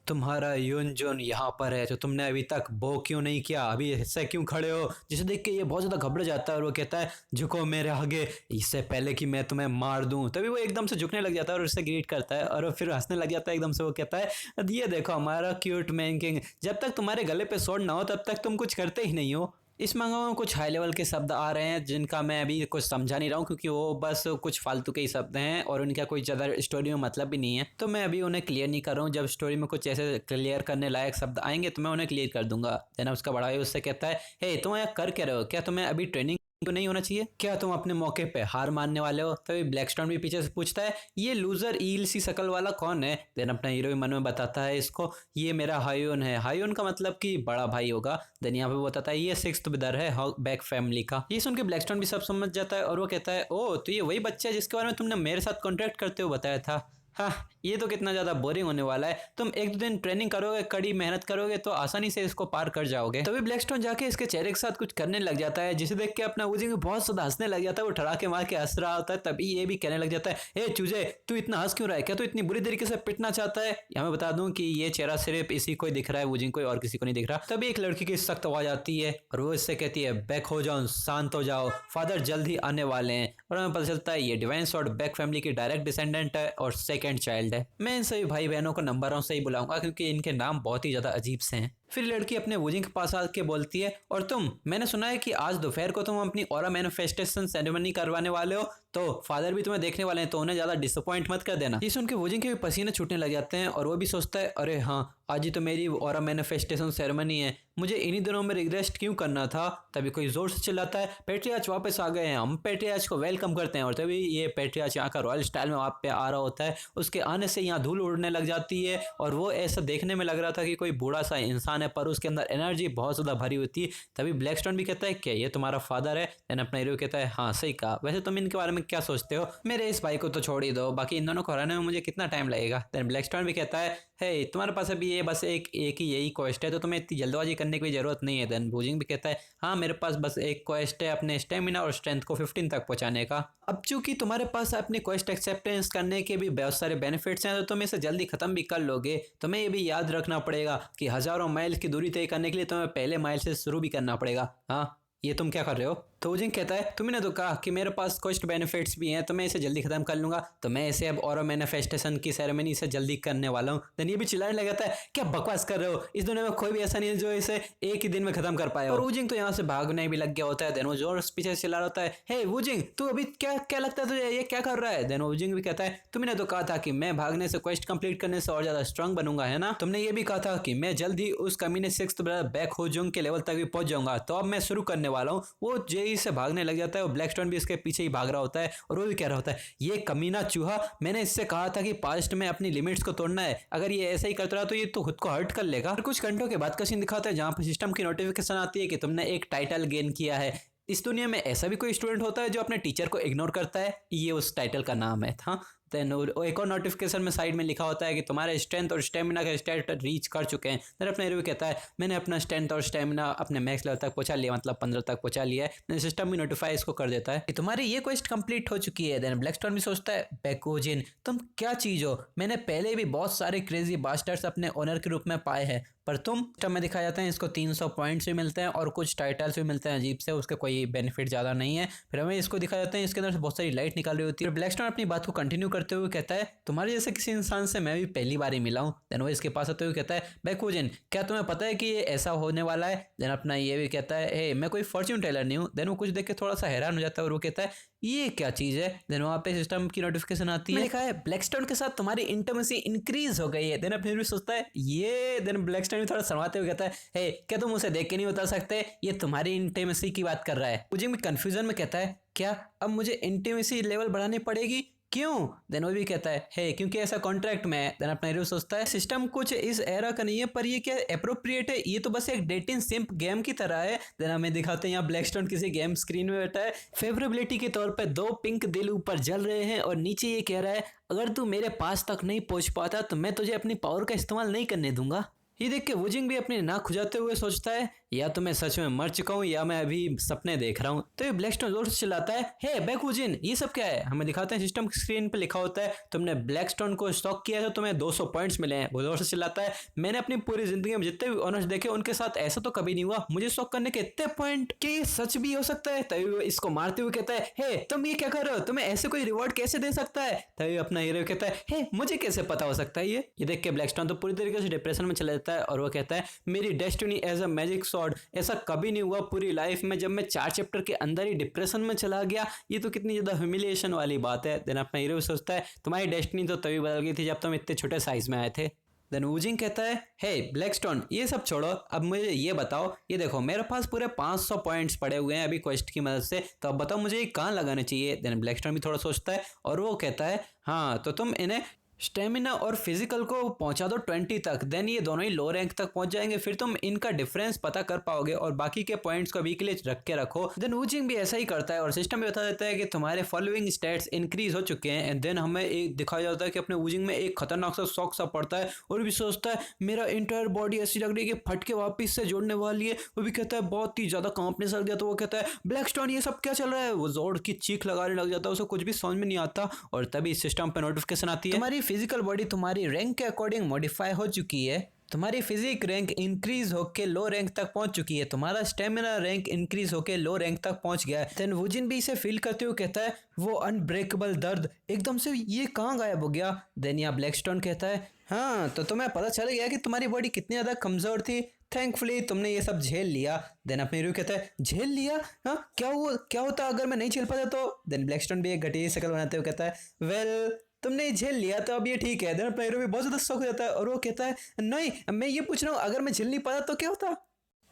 तुम्हारा युनजुन यहाँ पर है तो तुमने अभी तक बो क्यों नहीं किया, अभी ऐसे क्यों खड़े हो। जिसे देख के ये बहुत ज्यादा घबरा जाता है और वो कहता है झुको मेरे आगे इससे पहले कि मैं तुम्हें मार दूं। तभी वो एकदम से झुकने लग जाता है और उससे ग्रीट करता है और फिर हंसने लग जाता है एकदम से। वो कहता है ये देखो हमारा क्यूट मैन किंग, जब तक तुम्हारे गले पे स्वॉर्ड ना हो तब तक तुम कुछ करते ही नहीं हो। इस मंगा में कुछ हाई लेवल के शब्द आ रहे हैं जिनका मैं अभी कुछ समझा नहीं रहा हूँ, क्योंकि वो बस कुछ फालतू के ही शब्द हैं और उनका कोई ज़्यादा स्टोरी में मतलब भी नहीं है। तो मैं अभी उन्हें क्लियर नहीं कर रहा हूँ। जब स्टोरी में कुछ ऐसे क्लियर करने लायक शब्द आएंगे तो मैं उन्हें क्लियर कर दूंगा। देन उसका बड़ा भाई उससे कहता है, हे तुम यहाँ कर क्या रहे हो? क्या तुम्हें अभी ट्रेनिंग तो नहीं होना चाहिए? क्या तुम अपने मौके पे हार मानने वाले हो? तभी ब्लैकस्टोन भी पीछे से पूछता है, ये लूजर ईल सी शकल वाला कौन है? देन अपना हीरो भी मन में बताता है इसको, ये मेरा हायून है। हायून का मतलब कि बड़ा भाई होगा। देन यहाँ पे बताता है ये सिक्स्थ ब्रदर है बैक फैमिली का। ये सुन के ब्लैकस्टोन भी सब समझ जाता है और वो कहता है, ओ तो ये वही बच्चा है जिसके बारे में तुमने मेरे साथ कॉन्ट्रैक्ट करते हुए बताया था। हाँ, ये तो कितना ज़्यादा बोरिंग होने वाला है। तुम एक दो दिन ट्रेनिंग करोगे, कड़ी मेहनत करोगे तो आसानी से इसको पार कर जाओगे। तभी ब्लैकस्टोन जाके इसके चेहरे के साथ कुछ करने लग जाता है, जिसे देख के अपना वुजिंग बहुत ज्यादा हंसने लग जाता है। वो ठड़ाके मार के हंस रहा होता है। तभी ये भी कहने लग जाता है, ए चूजे तू इतना हंस क्यों रहा है? क्या तू इतनी बुरी तरीके से पिटना चाहता है? यहाँ मैं बता दूं कि ये चेहरा सिर्फ इसी को दिख रहा है, वुजिंग को और किसी को नहीं दिख रहा। तभी एक लड़की की सख्त आवाज आती है और वो इससे कहती है, बैक हो जाओ, शांत हो जाओ, फादर जल्द ही आने वाले हैं। और हमें पता चलता है ये डिवाइन स्वॉर्ड बैक फैमिली की डायरेक्ट डिसेंडेंट है और सेकंड चाइल्ड है। मैं इन सभी भाई बहनों को नंबरों से ही बुलाऊंगा क्योंकि इनके नाम बहुत ही ज्यादा अजीब से हैं। फिर लड़की अपने वुजिंग के पास आके बोलती है, और तुम, मैंने सुना है कि आज दोपहर को तुम अपनी ऑरा मैनिफेस्टेशन सेरेमनी करवाने वाले हो, तो फादर भी तुम्हें देखने वाले हैं, तो उन्हें ज्यादा डिसअपॉइंट मत कर देना। ये सुन के वुजिंग के भी पसीने छूटने लग जाते हैं और वो भी सोचता है, अरे हाँ आज ही तो मेरी ऑरा मैनिफेस्टेशन सेरेमनी है, मुझे इन्हीं दिनों में रिग्रेस्ट क्यों करना था। तभी कोई जोर से चिल्लाता है, पेट्रियार्च वापस आ गए हैं, हम पेट्रियार्च को वेलकम करते हैं। और तभी ये पेट्रियार्च यहाँ का रॉयल स्टाइल में वहाँ पे आ रहा होता है। उसके आने से यहाँ धूल उड़ने लग जाती है और वो ऐसा देखने में लग रहा था कि कोई बूढ़ा सा इंसान है, पर उसके अंदर एनर्जी बहुत ज्यादा भरी होती है। तभी ब्लैकस्टोन भी कहता है, क्या ये तुम्हारा फादर है? देन अपना हीरो कहता है, हाँ सही कहा, वैसे तुम इनके बारे में क्या सोचते हो? मेरे इस भाई को तो छोड़ ही दो, बाकी इन दोनों को हराने में मुझे कितना टाइम लगेगा। देन ब्लैकस्टोन भी कहता है, हे तुम्हारे पास अभी ये बस एक ही यही क्वेस्ट है, तो तुम्हें इतनी जल्दबाजी करने की जरूरत नहीं है। देन वुजिंग भी कहता है, हाँ मेरे पास बस एक क्वेस्ट है अपने स्टेमिना और स्ट्रेंथ को 15 तक पहुंचाने का। अब चूंकि तुम्हारे पास अपनी क्वेस्ट एक्सेप्टेंस करने के भी बहुत सारे बेनिफिट्स हैं, तो तुम इसे जल्दी खत्म भी कर लोगे। तुम्हें ये भी याद रखना पड़ेगा कि हजारों माइल की दूरी तय करने के लिए तुम्हें पहले माइल से शुरू भी करना पड़ेगा। हाँ, ये तुम क्या कर रहे हो? तो वुजिंग कहता है, तुमने तो कहा कि मेरे पास क्वेस्ट बेनिफिट्स भी हैं, तो मैं इसे जल्दी खत्म कर लूंगा, तो मैं इसे अब ऑरा मैनिफेस्टेशन की सेरेमनी से जल्दी करने वाला हूँ। देन ये भी चिल्लाने लग जाता है, क्या बकवास कर रहे हो? इस दुनिया में कोई भी ऐसा नहीं है जो इसे एक ही दिन में खत्म कर पाए। और वुजिंग तो यहाँ से भागने भी लग गया होता है। देन वो जोर से पीछे चिल्ला रहा होता है, हे वुजिंग तू अभी क्या क्या लगता है तुझे, ये क्या कर रहा है? देन वुजिंग भी कहता है, तुमने तो कहा था कि मैं भागने से क्वेस्ट कंप्लीट करने से और ज्यादा स्ट्रांग बनूंगा, है ना? तुमने ये भी कहा था कि मैं जल्द ही उस कमीने सिक्स्थ ब्रदर बैक होजुंग के लेवल तक भी पहुंच जाऊंगा, तो अब मैं शुरू करने वाला हूँ। वो जेई से भागने लग जाता है और ब्लैकस्टोन भी इसके पीछे ही भाग रहा होता है और वो भी कह रहा होता है, ये कमीना चूहा, मैंने इससे कहा था कि पास्ट में अपनी लिमिट्स को तोड़ना है, अगर ये ऐसा ही करता रहा तो ये तो खुद को हर्ट कर लेगा। और कुछ घंटों के बाद का सीन दिखाता है जहां पर सिस्टम की नोटिफिकेशन आती है कि तुमने एक टाइटल गेन किया है। इस दुनिया में ऐसा भी कोई स्टूडेंट होता है जो अपने टीचर को इग्नोर करता है? ये उस टाइटल का नाम है था। देन एक और नोटिफिकेशन में साइड में लिखा होता है कि तुम्हारे स्ट्रेंथ और स्टेमिना का स्टेट रीच कर चुके हैं। देन अपना हीरो कहता है, मैंने अपना स्ट्रेंथ और स्टेमिना अपने मैक्स लेवल तक पहुंचा लिया, मतलब 15 तक पहुंचा लिया है। सिस्टम भी नोटिफाई इसको कर देता है कि तुम्हारी ये क्वेस्ट कंप्लीट हो चुकी है। देन ब्लैकस्टोन भी सोचता है, बैकोजिन तुम क्या चीज हो? मैंने पहले भी बहुत सारे क्रेजी बास्टर्स अपने ओनर के रूप में पाए हैं, पर तुम में दिखाया जाता है इसको 300 पॉइंट्स भी मिलते हैं और कुछ टाइटल्स भी मिलते हैं अजीब से, उसके कोई बेनिफिट ज़्यादा नहीं है। फिर हमें इसको दिखाया जाता है इसके अंदर से बहुत सारी लाइट निकाल रही होती है। ब्लैकस्टोन अपनी बात को कंटिन्यू करते हुए कहता है, तुम्हारे जैसे किसी इंसान से मैं भी पहली बार ही मिला हूँ। देन वो इसके पास आते हुए कहता है, बैकोजिन क्या तुम्हें पता है कि ये ऐसा होने वाला है? देन अपना ये भी कहता है, हे मैं कोई फॉर्च्यून टेलर नहीं हूँ। देन वो कुछ देख के थोड़ा सा हैरान हो जाता है और वो कहता है, ये क्या चीज है? देन वहाँ पे सिस्टम की नोटिफिकेशन आती है, लिखा है ब्लैकस्टोन के साथ तुम्हारी इंटिमेसी इंक्रीज हो गई है। देन अपने भी सोचता है ये, देन ब्लैकस्टोन भी थोड़ा शर्माते हुए कहता है, हे क्या तुम उसे देख के नहीं बता सकते ये तुम्हारी इंटिमेसी की बात कर रहा है? मुझे भी कंफ्यूजन में कहता है, क्या अब मुझे इंटिमेसी लेवल बढ़ानी पड़ेगी? क्यों? देन वो भी कहता है, हे क्योंकि ऐसा कॉन्ट्रैक्ट में है। देन अपना हीरो सोचता है, सिस्टम कुछ इस एरा का नहीं है, पर ये क्या अप्रोप्रिएट है? ये तो बस एक डेटिंग सिंप गेम की तरह है। देन हमें दिखाते हैं यहाँ ब्लैकस्टोन किसी गेम स्क्रीन में बैठा है, फेवरेबिलिटी के तौर पे 2 पिंक दिल ऊपर जल रहे हैं और नीचे ये कह रहा है, अगर तू मेरे पास तक नहीं पहुंच पाता तो मैं तुझे अपनी पावर का इस्तेमाल नहीं करने दूंगा। ये देख के वुजिंग भी अपनी नाक खुजाते हुए सोचता है, या तो मैं सच में मर चुका हूँ या मैं अभी सपने देख रहा हूँ। तो ये ब्लैकस्टोन जोर से चिल्लाता है, हे बैकवुजिन ये सब क्या है? हमें दिखाते हैं सिस्टम स्क्रीन पे लिखा होता है, तुमने ब्लैकस्टोन को स्टॉक किया है तो तुम्हें 200 पॉइंट्स मिले हैं। वो जोर से चिल्लाता है, मैंने अपनी पूरी जिंदगी में जितने भी ऑनर्स देखे उनके साथ ऐसा तो कभी नहीं हुआ, मुझे स्टॉक करने के इतने पॉइंट, क्या ये सच भी हो सकता है? तभी वो इसको मारते हुए कहता है, हे तुम ये क्या कर रहे हो? तुम्हें ऐसे कोई रिवॉर्ड कैसे दे सकता है? तभी अपना हीरो कहता है, हे मुझे कैसे पता हो सकता है ये देख के ब्लैकस्टोन तो पूरी तरीके से डिप्रेशन में चला जाता है और वो कहता है, मेरी destiny as a magic sword, ऐसा कभी नहीं हुआ पूरी लाइफ में जब मैं 4 चैप्टर के अंदर ही डिप्रेशन में चला गया, ये तो कितनी ज्यादा ह्यूमिलिएशन वाली बात है। देन अपना हीरो सोचता है तुम्हारी डेस्टिनी तो तभी बदल गई थी जब तुम इतने छोटे साइज में आए थे। देन वूजिंग कहता है हे ब्लैकस्टोन ये सब छोड़ो, अब मुझे ये बताओ, ये देखो मेरे पास पूरे 500 पॉइंट्स पड़े हुए हैं अभी क्वेस्ट की मदद से, तो अब बताओ मुझे ये कहाँ लगाने चाहिए। देन ब्लैकस्टोन भी थोड़ा सोचता है और वो कहता है हाँ तो तुम इन्हें स्टेमिना और फिजिकल को पहुंचा दो 20 तक, देन ये दोनों ही लो रैंक तक पहुंच जाएंगे, फिर तुम इनका डिफरेंस पता कर पाओगे और बाकी के पॉइंट्स को अभी के लिए रख के रखो। देन वूजिंग भी ऐसा ही करता है और सिस्टम भी बता देता है कि तुम्हारे फॉलोइंग स्टेट्स इंक्रीज हो चुके हैं। एंड देन हमें एक दिखाया जाता है कि अपने वूजिंग में एक खतरनाक सा शॉक सा पड़ता है और भी सोचता है मेरा इंटायर बॉडी ऐसी लग रही है कि फट के वापिस से जोड़ने वाली है। वो भी कहता है बहुत ही ज्यादा कांपने लग गया, तो वो कहता है ब्लैकस्टोन ये सब क्या चल रहा है, वो जोड़ की चीख लगाने लग जाता है, उसे कुछ भी समझ में नहीं आता। और तभी सिस्टम पे नोटिफिकेशन आती है तुम्हारी फिजिकल बॉडी तुम्हारी रैंक के अकॉर्डिंग मॉडिफाई हो चुकी है, तुम्हारी फिजिक रैंक इंक्रीज होके लो रैंक तक पहुंच चुकी है, तुम्हारा स्टेमिना रैंक इंक्रीज होके लो रैंक तक पहुंच गया है। देन वूजिन भी इसे फील करते हुए कहता है वो अनब्रेकेबल दर्द एकदम से ये कहाँ गायब हो गया। देन यहाँ ब्लैकस्टोन कहता है हाँ तो तुम्हें पता चल गया कि तुम्हारी बॉडी कितनी ज्यादा कमजोर थी, थैंकफुली तुमने ये सब झेल लिया। देन अपने हीरो कहता है झेल लिया, हाँ क्या होता अगर मैं नहीं झेल पाता तो। देन ब्लैकस्टोन भी एक घटिया शक्ल बनाते हुए कहता है वेल तुमने झेल लिया तो अब ये ठीक है। देन अपना हीरो भी बहुत ज्यादा शौक हो जाता है और वो कहता है नहीं मैं ये पूछ रहा हूँ अगर मैं झेल नहीं पाता तो क्या होता।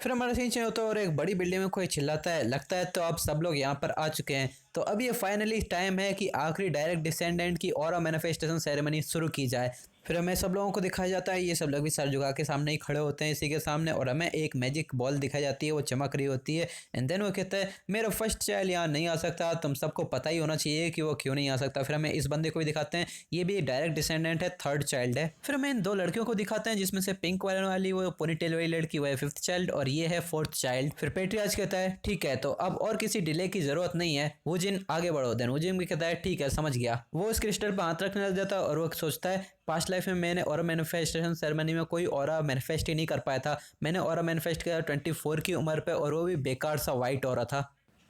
फिर हमारा सीन चेंज होता है और एक बड़ी बिल्डिंग में कोई चिल्लाता है, लगता है तो अब सब लोग यहाँ पर आ चुके हैं, तो अब ये फाइनली टाइम है कि आखिरी डायरेक्ट डिसेंडेंट की ऑरा मैनिफेस्टेशन सेरेमनी शुरू की जाए। फिर हमें सब लोगों को दिखाया जाता है, ये सब लोग भी सर झुका के सामने ही खड़े होते हैं इसी के सामने, और हमें एक मैजिक बॉल दिखाई जाती है वो चमक रही होती है। एंड देन वो कहता है मेरा फर्स्ट चाइल्ड यहाँ नहीं आ सकता, तुम सबको पता ही होना चाहिए कि वो क्यों नहीं आ सकता। फिर हमें इस बंदे को भी दिखाते हैं, ये भी डायरेक्ट डिसेंडेंट है, थर्ड चाइल्ड है। फिर हमें इन दो लड़कियों को दिखाते हैं जिसमें से पिंक वाली वो पोनीटेल वाली लड़की वो है फिफ्थ चाइल्ड और ये है फोर्थ चाइल्ड। फिर पेट्रियार्च कहता है ठीक है तो अब और किसी डिले की जरूरत नहीं है, वो जिन आगे बढ़ो। देन वो जिन भी कहता है ठीक है समझ गया। वो उस क्रिस्टल पर हाथ रखने लग जाता है और वो सोचता है पास्ट लाइफ में मैंने ऑरा मैनिफेस्टेशन सेरेमनी में कोई ऑरा मैनिफेस्ट ही नहीं कर पाया था, मैंने ऑरा मैनिफेस्ट किया 24 की उम्र पे और वो भी बेकार सा वाइट ऑरा था।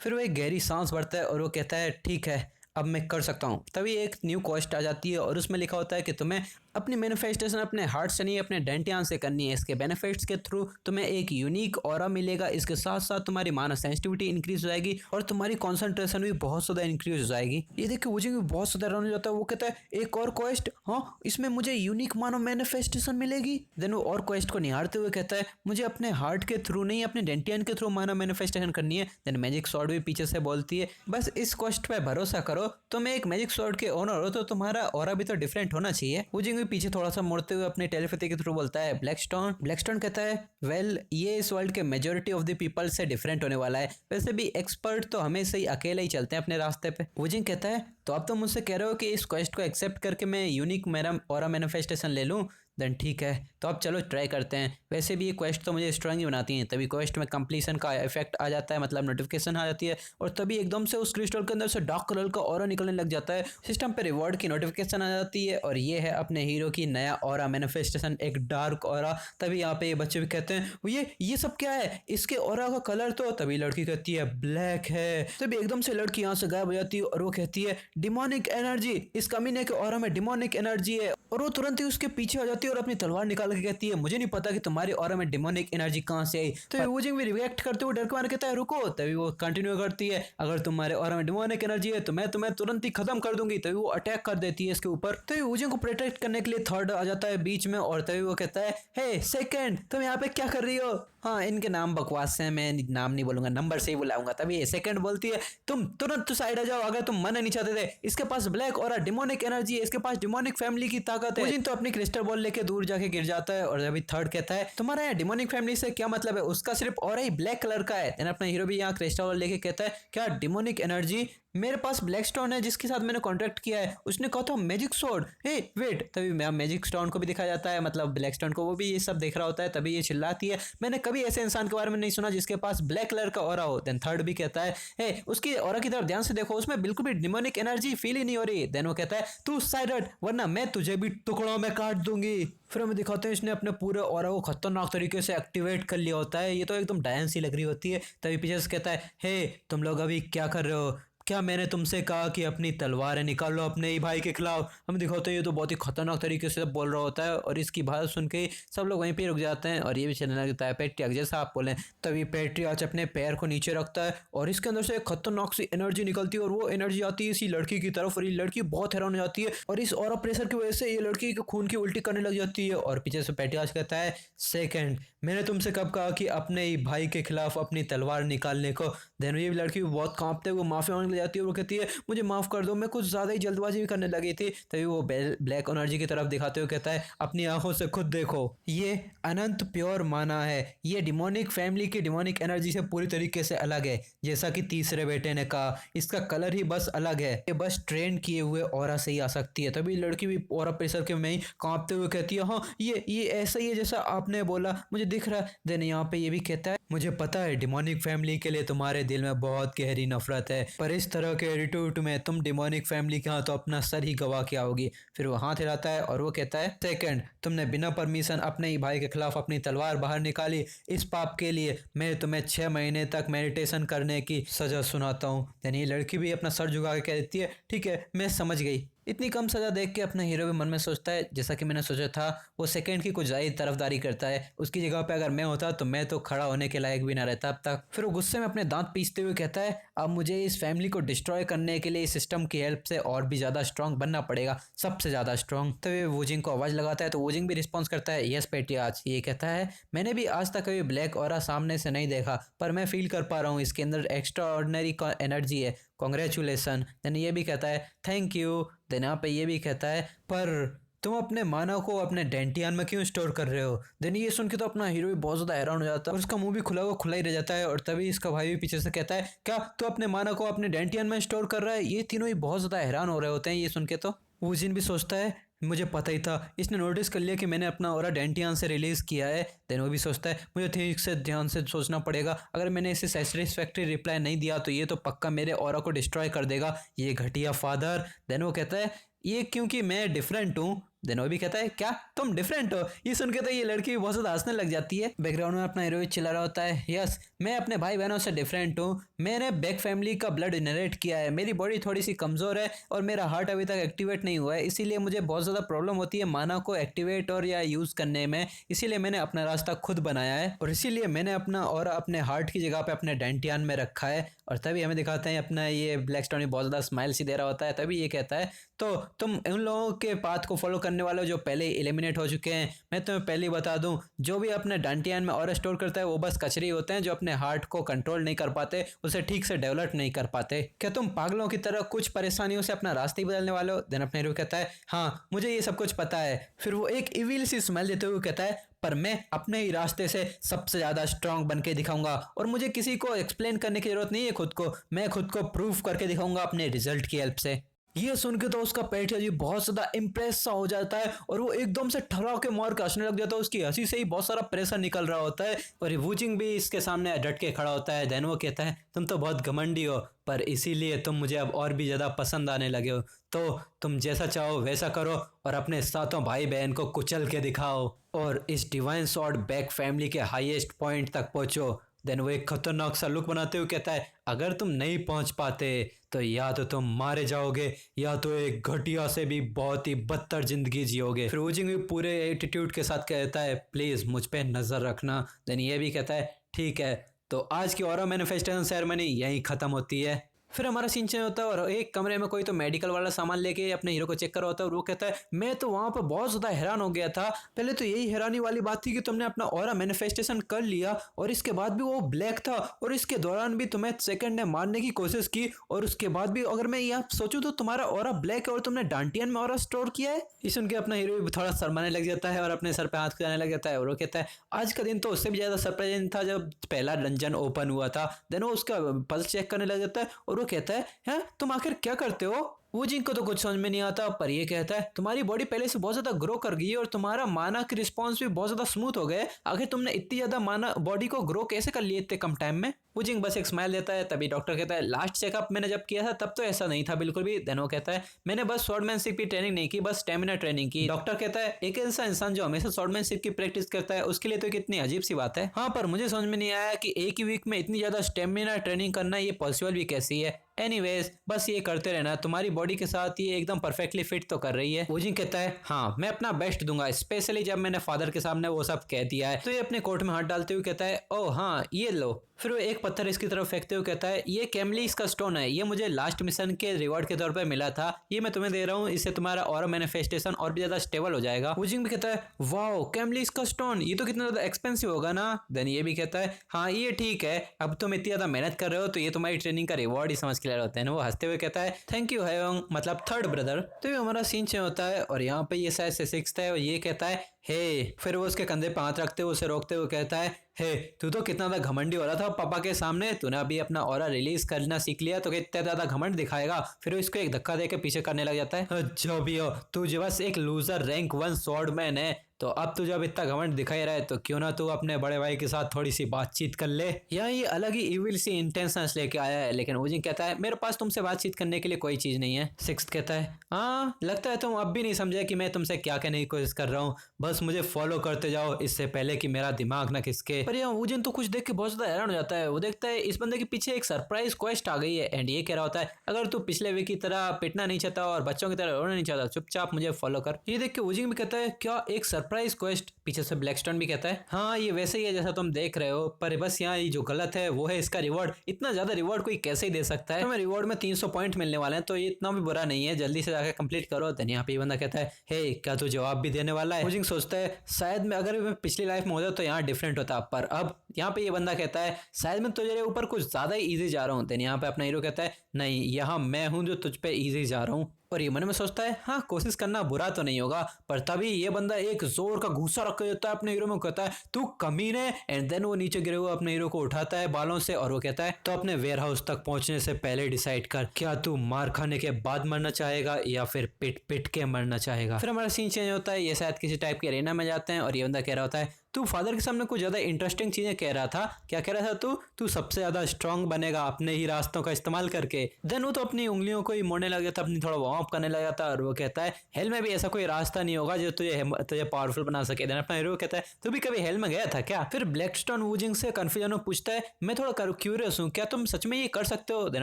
फिर वो एक गहरी सांस भरता है और वो कहता है ठीक है अब मैं कर सकता हूँ। तभी एक न्यू क्वेस्ट आ जाती है और उसमें लिखा होता है कि तुम्हें अपनी मैनिफेस्टेशन अपने हार्ट से नहीं अपने डेंटियान से करनी है, इसके बेनिफिट्स के थ्रू तुम्हें एक यूनिक ऑरा मिलेगा, इसके साथ साथ तुम्हारी मानव सेंसिटिविटी इंक्रीज हो जाएगी और तुम्हारी कंसंट्रेशन भी बहुत ज्यादा इंक्रीज हो जाएगी। ये देख के मुझे भी बहुत ज्यादा रन हो जाता है। वो कहता है एक और क्वेस्ट, हाँ इसमें मुझे यूनिक मानव मैनिफेस्टेशन मिलेगी। देन वो और क्वेस्ट को निहारते हुए कहता है मुझे अपने हार्ट के थ्रू नहीं अपने डेंटियान के थ्रू मानव मैनिफेस्टेशन करनी है। देन मैजिक सॉर्ड भी पीछे से बोलती है बस इस क्वेस्ट पे भरोसा करो, तुम एक मैजिक सॉर्ड के ओनर हो तो तुम्हारा ऑरा भी तो डिफरेंट होना चाहिए। वो भी पीछे थोड़ा सा मुड़ते हुए अपने टेलीपैथी के थ्रू बोलता है ब्लैकस्टोन कहता है वेल ये इस वर्ल्ड के मेजोरिटी ऑफ द पीपल से डिफरेंट होने वाला है, वैसे भी एक्सपर्ट तो हमेशा ही अकेले ही चलते हैं अपने रास्ते पे। वुजिंग कहता है तो अब तुम मुझसे कह रहे हो कि इस क्वेस्ट को एक्सेप्ट करके मैं यूनिक मेरा ऑरा मैनिफेस्टेशन ले लूं। देन ठीक है तो अब चलो ट्राई करते हैं, वैसे भी ये क्वेस्ट तो मुझे स्ट्रांग ही बनाती हैं। तभी क्वेस्ट में कंप्लीशन का इफेक्ट आ जाता है, मतलब नोटिफिकेशन आ जाती है और तभी एकदम से उस क्रिस्टल के अंदर से डार्क कलर का ऑरा निकलने लग जाता है। सिस्टम पे रिवॉर्ड की नोटिफिकेशन आ जाती है और ये है अपने हीरो की नया ऑरा मैनिफेस्टेशन, एक डार्क ऑरा। तभी यहाँ पे ये बच्चे भी कहते हैं ये सब क्या है, इसके ऑरा का कलर तो, तभी लड़की कहती है ब्लैक है। तभी एकदम से लड़की यहाँ से गायब हो जाती है और वो कहती है डिमोनिक एनर्जी, इस कमीने के ऑरा में डिमोनिक एनर्जी है, और वो तुरंत ही उसके पीछे आ जाती है और अपनी तलवार निकाल के कहती है मुझे नहीं पता कि तुम्हारी ऑरा में डिमोनिक एनर्जी कहां से आई। तो वुजिंग भी रिएक्ट करते हुए डर के मारे कहता है रुको। तभी वो कंटिन्यू करती है अगर तुम्हारे ऑरा में डिमोनिक एनर्जी है तो मैं तुम्हें तुरंत ही खत्म कर दूंगी। तभी वो अटैक कर देती है इसके ऊपर। तो वुजिंग को प्रोटेक्ट करने के लिए थर्ड आ जाता है बीच में और तभी वो कहता है हे सेकंड तुम यहाँ पे क्या कर रही हो। हाँ इनके नाम बकवास है, मैं नाम नहीं बोलूंगा, नंबर से ही बुलाऊंगा। तभी सेकंड बोलती है तुम तुरंत साइड आ जाओ, अगर तुम मना नहीं चाहते थे, इसके पास ब्लैक और डिमोनिक एनर्जी है, इसके पास डिमोनिक फैमिली की ताकत है। तो अपनी क्रिस्टल बॉल लेके दूर जाके गिर जाता है और अभी थर्ड कहता है तुम्हारा यहाँ डिमोनिक फैमिली से क्या मतलब है, उसका सिर्फ और ही ब्लैक कलर का है। अपना हीरो भी यहाँ क्रिस्टल बॉल लेके कहता है क्या डिमोनिक एनर्जी, मेरे पास ब्लैक स्टोन है जिसके साथ मैंने कॉन्ट्रैक्ट किया है, उसने कहा था मैजिक स्वॉर्ड। हे वेट, तभी मैजिक स्टोन को भी दिखाया जाता है, मतलब ब्लैक स्टोन को, वो भी ये सब देख रहा होता है। तभी ये चिल्लाती है मैंने कभी ऐसे इंसान के बारे में नहीं सुना जिसके पास ब्लैक कलर का ऑरा हो। देन थर्ड भी कहता है हे उसकी ऑरा की तरफ ध्यान से देखो, उसमें बिल्कुल भी डिमोनिक एनर्जी फील ही नहीं हो रही। देन वो कहता है तू साइड हट वरना मैं तुझे भी टुकड़ों में काट दूंगी। फिर हमें दिखाते हैं इसने अपने पूरे ऑरा को खतरनाक तरीके से एक्टिवेट कर लिया होता है, ये तो एकदम डायन सी लग रही होती है। तभी पीछे से कहता है हे तुम लोग अभी क्या कर रहे हो, क्या मैंने तुमसे कहा कि अपनी तलवारें निकालो अपने ही भाई के खिलाफ। हम दिखाते हैं ये तो बहुत ही खतरनाक तरीके से बोल रहा होता है और इसकी बात सुन के सब लोग वहीं पे रुक जाते हैं और ये भी चलने लगता है पेट्रियार्च जैसा आप बोले। तभी पेट्रियार्च अपने पैर को नीचे रखता है और इसके अंदर से एक खतरनाक सी एनर्जी निकलती है और वो एनर्जी आती है इसी लड़की की तरफ और ये लड़की बहुत हैरान हो जाती है और इस ऑरा प्रेशर की वजह से ये लड़की के खून की उल्टी करने लग जाती है। और पीछे से पेट्रियार्च कहता है, सेकंड, मैंने तुमसे कब कहा कि अपने ही भाई के खिलाफ अपनी तलवार निकालने को। देन ये लड़की बहुत कांपते हुए माफी मांगने लग जाती है और वो कहती है, मुझे माफ कर दो, मैं कुछ ज्यादा ही जल्दबाजी भी करने लगी थी। तभी वो ब्लैक एनर्जी की तरफ दिखाते हुए कहता है, अपनी आंखों से खुद देखो, ये अनंत प्योर माना है, ये डिमोनिक फैमिली की डिमोनिक एनर्जी से पूरी तरीके से अलग है। जैसा कि तीसरे बेटे ने कहा, इसका कलर ही बस अलग है, ये बस ट्रेन किए हुए ऑरा से ही आ सकती है। तभी लड़की भी ऑरा प्रेशर के में ही कांपते हुए कहती है, हाँ ये ऐसा ही है जैसा आपने बोला, मुझे दिख रहा है। देन यहाँ पे ये भी कहता है, मुझे पता है डिमोनिक फैमिली के लिए तुम्हारे दिल में बहुत गहरी नफरत है, पर इस तरह के एटीट्यूड में तुम डिमोनिक फैमिली के हाथ तो अपना सर ही गवा के आओगी। फिर वो हाथ हिलाता है और वो कहता है, सेकंड, तुमने बिना परमिशन अपने ही भाई के खिलाफ अपनी तलवार बाहर निकाली, इस पाप के लिए मैं तुम्हें 6 महीने तक मेडिटेशन करने की सजा सुनाता हूँ। यानी लड़की भी अपना सर झुका के कहती है, ठीक है मैं समझ गई। इतनी कम सजा देख के अपना हीरो भी मन में सोचता है, जैसा कि मैंने सोचा था, वो सेकंड की कुछ ज्यादा तरफदारी करता है। उसकी जगह पे अगर मैं होता तो मैं तो खड़ा होने के लायक भी ना रहता अब तक। फिर वो गुस्से में अपने दांत पीसते हुए कहता है, अब मुझे इस फैमिली को डिस्ट्रॉय करने के लिए इस सिस्टम की हेल्प से और भी ज्यादा स्ट्रांग बनना पड़ेगा, सबसे ज्यादा स्ट्रांग। तभी वूजिंग को आवाज लगाता है तो वूजिंग भी रिस्पॉन्स करता है, यस पेट्रियार्च। ये कहता है, मैंने भी आज तक कभी ब्लैक ऑरा सामने से नहीं देखा, पर मैं फील कर पा रहा हूँ इसके अंदर एक्स्ट्रा ऑर्डिनरी एनर्जी है, कॉन्ग्रेचुलेसन। देन ये भी कहता है, थैंक यू। देन यहाँ पे ये भी कहता है, पर तुम अपने मानव को अपने डेंटियान में क्यों स्टोर कर रहे हो। देन ये सुन के तो अपना हीरो भी बहुत ज्यादा हैरान हो जाता है और उसका मुंह भी खुला ही रह जाता है। और तभी इसका भाई भी पीछे से कहता है, क्या तू अपने मानव को अपने डेंटियान में स्टोर कर रहा है। ये तीनों ही बहुत ज्यादा हैरान हो रहे होते हैं ये सुन के। तो वूजिन भी सोचता है, मुझे पता ही था, इसने नोटिस कर लिया कि मैंने अपना ऑरा डेंटियान से रिलीज किया है। देन वो भी सोचता है, मुझे ठीक से ध्यान से सोचना पड़ेगा, अगर मैंने इसे सेटिस्फैक्ट्री रिप्लाई नहीं दिया तो ये तो पक्का मेरे ऑरा को डिस्ट्रॉय कर देगा, ये घटिया फादर। देन वो कहता है, ये क्योंकि मैं डिफरेंट हूँ। देन वो भी कहता है, क्या तुम डिफरेंट हो। ये सुन के तो ये लड़की भी बहुत ज्यादा हंसने लग जाती है। बैकग्राउंड में अपना हीरो चिल्ला रहा होता है, यस मैं अपने भाई बहनों से डिफरेंट हूँ, मैंने बैक फैमिली का ब्लड इनहेरिट किया है, मेरी बॉडी थोड़ी सी कमजोर है और मेरा हार्ट अभी तक एक्टिवेट नहीं हुआ है, इसीलिए मुझे बहुत ज्यादा प्रॉब्लम होती है माना को एक्टिवेट और या यूज करने में, इसीलिए मैंने अपना रास्ता खुद बनाया है और इसीलिए मैंने अपना और अपने हार्ट की जगह पे अपने डेंटियान में रखा है। और तभी हमें दिखाते हैं अपना ये ब्लैक स्टोन बहुत ज्यादा स्माइल सी दे रहा होता है। तभी ये कहता है, तो तुम उन लोगों के पाथ को फॉलो करने वाले जो पहले एलिमिनेट हो चुके हैं। मैं तुम्हें पहले ही बता दूं, जो भी अपने डेंटियान में ऑरा स्टोर करता है वो बस कचरे होते हैं जो अपने हार्ट को कंट्रोल नहीं कर पाते, उसे ठीक से डेवलप नहीं कर पाते। क्या तुम पागलों की तरह कुछ परेशानियों से अपना रास्ते ही बदलने वाले हो। देन अपने हीरो कहता है, हाँ मुझे ये सब कुछ पता है। फिर वो एक इविल सी स्माइल देते हुए कहता है, पर मैं अपने ही रास्ते से सबसे ज्यादा स्ट्रांग बन के दिखाऊंगा और मुझे किसी को एक्सप्लेन करने की जरूरत नहीं है खुद को, मैं खुद को प्रूफ करके दिखाऊंगा अपने रिजल्ट की हेल्प से। ये सुन के तो उसका पेट्रियार्च जी बहुत ज्यादा इम्प्रेस सा हो जाता है और वो एकदम से ठरा के मार के हंसने लग जाता है। उसकी हंसी से ही बहुत सारा प्रेशर निकल रहा होता है और वूजिंग भी इसके सामने डट के खड़ा होता है। देन वो कहता है, तुम तो बहुत घमंडी हो, पर इसीलिए तुम मुझे अब और भी ज्यादा पसंद आने लगे हो, तो तुम जैसा चाहो वैसा करो और अपने सातों भाई बहन को कुचल के दिखाओ और इस डिवाइन सॉर्ड बैक फैमिली के हाईएस्ट पॉइंट तक पहुंचो। देन वो एक खतरनाक सा लुक बनाते हुए कहता है, अगर तुम नहीं पहुंच पाते तो या तो तुम मारे जाओगे या तो एक घटिया से भी बहुत ही बदतर जिंदगी जियोगे। फिर वूजिंग भी पूरे एटीट्यूड के साथ कहता है, प्लीज मुझ पे नजर रखना। देन ये भी कहता है, ठीक है। तो आज की ऑरा मैनिफेस्टेशन सेरेमनी यहीं खत्म होती है। फिर हमारा सीन चेंज होता है और एक कमरे में कोई तो मेडिकल वाला सामान लेके अपने हीरो को चेक कर रहा होता है और वो कहता है, मैं तो वहां पर बहुत ज्यादा हैरान हो गया था। पहले तो यही हैरानी वाली बात थी कि तुमने अपना ऑरा मैनिफेस्टेशन कर लिया और इसके बाद भी वो ब्लैक था और इसके दौरान भी तुम्हें सेकंड ने मारने की कोशिश की और उसके बाद भी अगर मैं यह सोचूं तो तुम्हारा ऑरा ब्लैक है और तुमने डांटियन में ऑरा स्टोर किया है। ये सुन के अपना हीरो भी थोड़ा शर्माने लग जाता है और अपने सर पे हाथ खुजाने लग जाता है और वो कहता है, आज का दिन तो उससे भी ज्यादा सरप्राइजिंग था जब पहला डंजन ओपन हुआ था। देन वो उसका पल्स चेक करने लग जाता है और वो कहता है, तुम आखिर क्या करते हो। वूजिंग को तो कुछ समझ में नहीं आता, पर ये कहता है, तुम्हारी बॉडी पहले से बहुत ज्यादा ग्रो कर गई है और तुम्हारा माना के रिस्पॉन्स भी बहुत ज्यादा स्मूथ हो गए। आखिर तुमने इतनी ज्यादा माना बॉडी को ग्रो कैसे कर लिए इतने कम टाइम में। वूजिंग बस एक स्माइल देता है। तभी डॉक्टर कहता है, लास्ट चेकअप मैंने जब किया था तब तो ऐसा नहीं था बिल्कुल भी। देन वो कहता है, मैंने बस स्वॉर्डमैनशिप की ट्रेनिंग नहीं की, बस स्टेमिना ट्रेनिंग की। डॉक्टर कहता है, एक ऐसा इंसान जो हमेशा स्वॉर्डमैनशिप की प्रैक्टिस करता है उसके लिए तो कितनी अजीब सी बात है। हाँ, पर मुझे समझ में नहीं आया कि एक ही वीक में इतनी ज्यादा स्टेमिना ट्रेनिंग करना ये पॉसिबल भी कैसी है। एनीवेज बस ये करते रहना, तुम्हारी बॉडी के साथ ये एकदम परफेक्टली फिट तो कर रही है। वुजिंग कहता है हाँ मैं अपना बेस्ट दूंगा, स्पेशली जब मैंने फादर के सामने वो सब कह दिया है। तो ये अपने कोट में हाथ डालते हुए कहता है ओह हाँ ये लो। फिर वो एक पत्थर इसकी तरफ फेंकते हुए कहता है ये कैमलीस का स्टोन है, ये मुझे लास्ट मिशन के रिवॉर्ड के तौर पर मिला था, ये मैं तुम्हें दे रहा हूँ, इससे तुम्हारा ऑरा मैनिफेस्टेशन और भी ज्यादा स्टेबल हो जाएगा। वुजिंग भी कहता है वाओ कैमलीस का स्टोन, ये तो कितना ज्यादा एक्सपेंसिव होगा ना। देन ये भी कहता है हाँ ये ठीक है, अब तुम इतनी ज्यादा मेहनत कर रहे हो तो ये तुम्हारी ट्रेनिंग का रिवॉर्ड ही समझ के ले रहे होते हैं। वो हंसते हुए कहता है थैंक यू हैवंग, मतलब थर्ड ब्रदर। तो ये हमारा सीन चेंज होता है और यहाँ पे ये शायद से सिक्स्थ है और ये कहता है हे। फिर वो उसके कंधे पे हाथ रखते हुए उसे रोकते हुए कहता है हे तू तो कितना ज्यादा घमंडी हो रहा था पापा के सामने, तूने अभी अपना ऑरा रिलीज करना सीख लिया तो कितना ज्यादा घमंड दिखाएगा। फिर वो इसको एक धक्का देके पीछे करने लग जाता है। अच्छा भी हो तू जो बस एक लूजर रैंक 1 स्वॉर्डमैन है, तो अब तू जब इतना घमंड दिखाई रहा है तो क्यों ना तू अपने बड़े भाई के साथ थोड़ी सी बातचीत कर ले। या ये अलग ही इविल सी इंटेंशंस लेके आया है, लेकिन वुजिंग कहता है मेरे पास तुमसे बातचीत करने के लिए कोई चीज नहीं है। सिक्स्थ कहता है हाँ लगता है तुम अब भी नहीं समझे कि मैं तुमसे क्या कहने की कोशिश कर रहा हूँ, बस मुझे फॉलो करते जाओ इससे पहले कि मेरा दिमाग ना खिसके। पर यहाँ वुजिंग तो कुछ देख के बहुत ज्यादा हैरान हो जाता है। वो देखता है इस बंदे के पीछे एक सरप्राइज क्वेस्ट आ गई है एंड ये कह रहा होता है अगर तू पिछले वीक की तरह पिटना नहीं चाहता और बच्चों की तरह रोना नहीं चाहता चुपचाप मुझे फॉलो कर। ये देख के वुजिंग भी कहता है क्या एक सरप्राइज क्वेस्ट। पीछे से ब्लैकस्टोन भी कहता है हाँ ये वैसे ही है जैसा तुम देख रहे हो, पर बस यहाँ ये जो गलत है वो है इसका रिवॉर्ड, इतना ज्यादा रिवॉर्ड कोई कैसे ही दे सकता है। तो मैं रिवॉर्ड में 300 पॉइंट मिलने वाले हैं तो ये इतना भी बुरा नहीं है, जल्दी से जाकर कंप्लीट करो। देन यहाँ पे बंदा कहता है हे क्या तू जवाब भी देने वाला है। वुजिंग सोचता है शायद मैं अगर मैं पिछली लाइफ में होता तो यहाँ डिफरेंट होता, पर अब यहाँ पे ये बंदा कहता है शायद मैं तुझे ऊपर कुछ ज्यादा ही ईजी जा रहा हूँ। देन यहाँ पे अपना हीरो कहता है नहीं यहाँ मैं हूँ जो तुझ पे ईजी जा रहा हूँ। और ये मन में सोचता है हाँ कोशिश करना बुरा तो नहीं होगा, पर तभी ये बंदा एक जोर का घूसा रख देता है अपने हीरो में, कहता है तू कमीने। एंड देन वो नीचे गिरे हुए अपने हीरो को उठाता है बालों से और वो कहता है तो अपने वेयर हाउस तक पहुंचने से पहले डिसाइड कर क्या तू मार खाने के बाद मरना चाहेगा या फिर पिट पिट के मरना चाहेगा। फिर हमारा सीन चेंज होता है, ये शायद किसी टाइप के अरेना में जाते हैं और ये बंदा कह रहा होता है तू फादर के सामने कुछ ज्यादा इंटरेस्टिंग चीजें कह रहा था, क्या कह रहा था तू सबसे ज्यादा स्ट्रांग बनेगा अपने ही रास्तों का इस्तेमाल करके। देन वो तो अपनी उंगलियों को ही मोड़ने लगा था, अपनी थोड़ा वार्म अप करने लगा था और वो कहता है हेल में भी ऐसा कोई रास्ता नहीं होगा जो तुझे पावरफुल बना सके। देन अपना हीरो कहता है तू भी कभी हेल में गया था क्या। फिर ब्लैकस्टोन वुजिंग से कंफ्यूजन में पूछता है मैं थोड़ा क्यूरियस हूँ क्या तुम सच में ये कर सकते हो। देन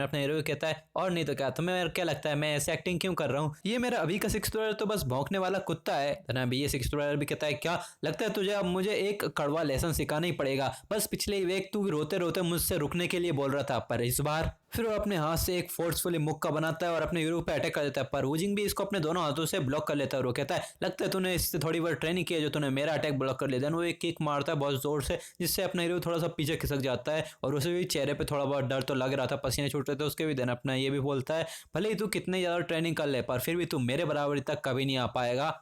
अपना हीरो कहता है और नहीं तो क्या, तुम्हें क्या लगता है मैं ऐसे एक्टिंग क्यों कर रहा हूँ, ये मेरा अभी का सिक्स्थ ब्रदर तो बस भौंकने वाला कुत्ता है। देन अभी ये सिक्स्थ ब्रदर भी कहता है क्या लगता है तुझे अब मुझे एक कड़वा लेसन सिखाना ही पड़ेगा, बस पिछले वीक तू रोते रोते मुझसे रुकने के लिए बोल रहा था पर इस बार। फिर वो अपने हाथ से एक फोर्सफुली मुक्का बनाता है और अपने हीरो पे अटैक कर देता है, पर वुजिंग भी इसको अपने दोनों हाथों से ब्लॉक कर लेता है और वो कहता है लगता है तूने इससे थोड़ी बार ट्रेनिंग की है जो तूने मेरा अटैक ब्लॉक कर लिया। देन वो एक किक मारता है बहुत जोर से जिससे अपना हीरो थोड़ा सा पीछे खिसक जाता है और उसे भी चेहरे पे थोड़ा बहुत डर तो लग रहा था, पसीने छूट रहे थे उसके भी। देन अपना ये भी बोलता है भले ही तू कितनी ज्यादा ट्रेनिंग कर ले पर फिर भी तू मेरे बराबरी तक कभी नहीं आ पाएगा।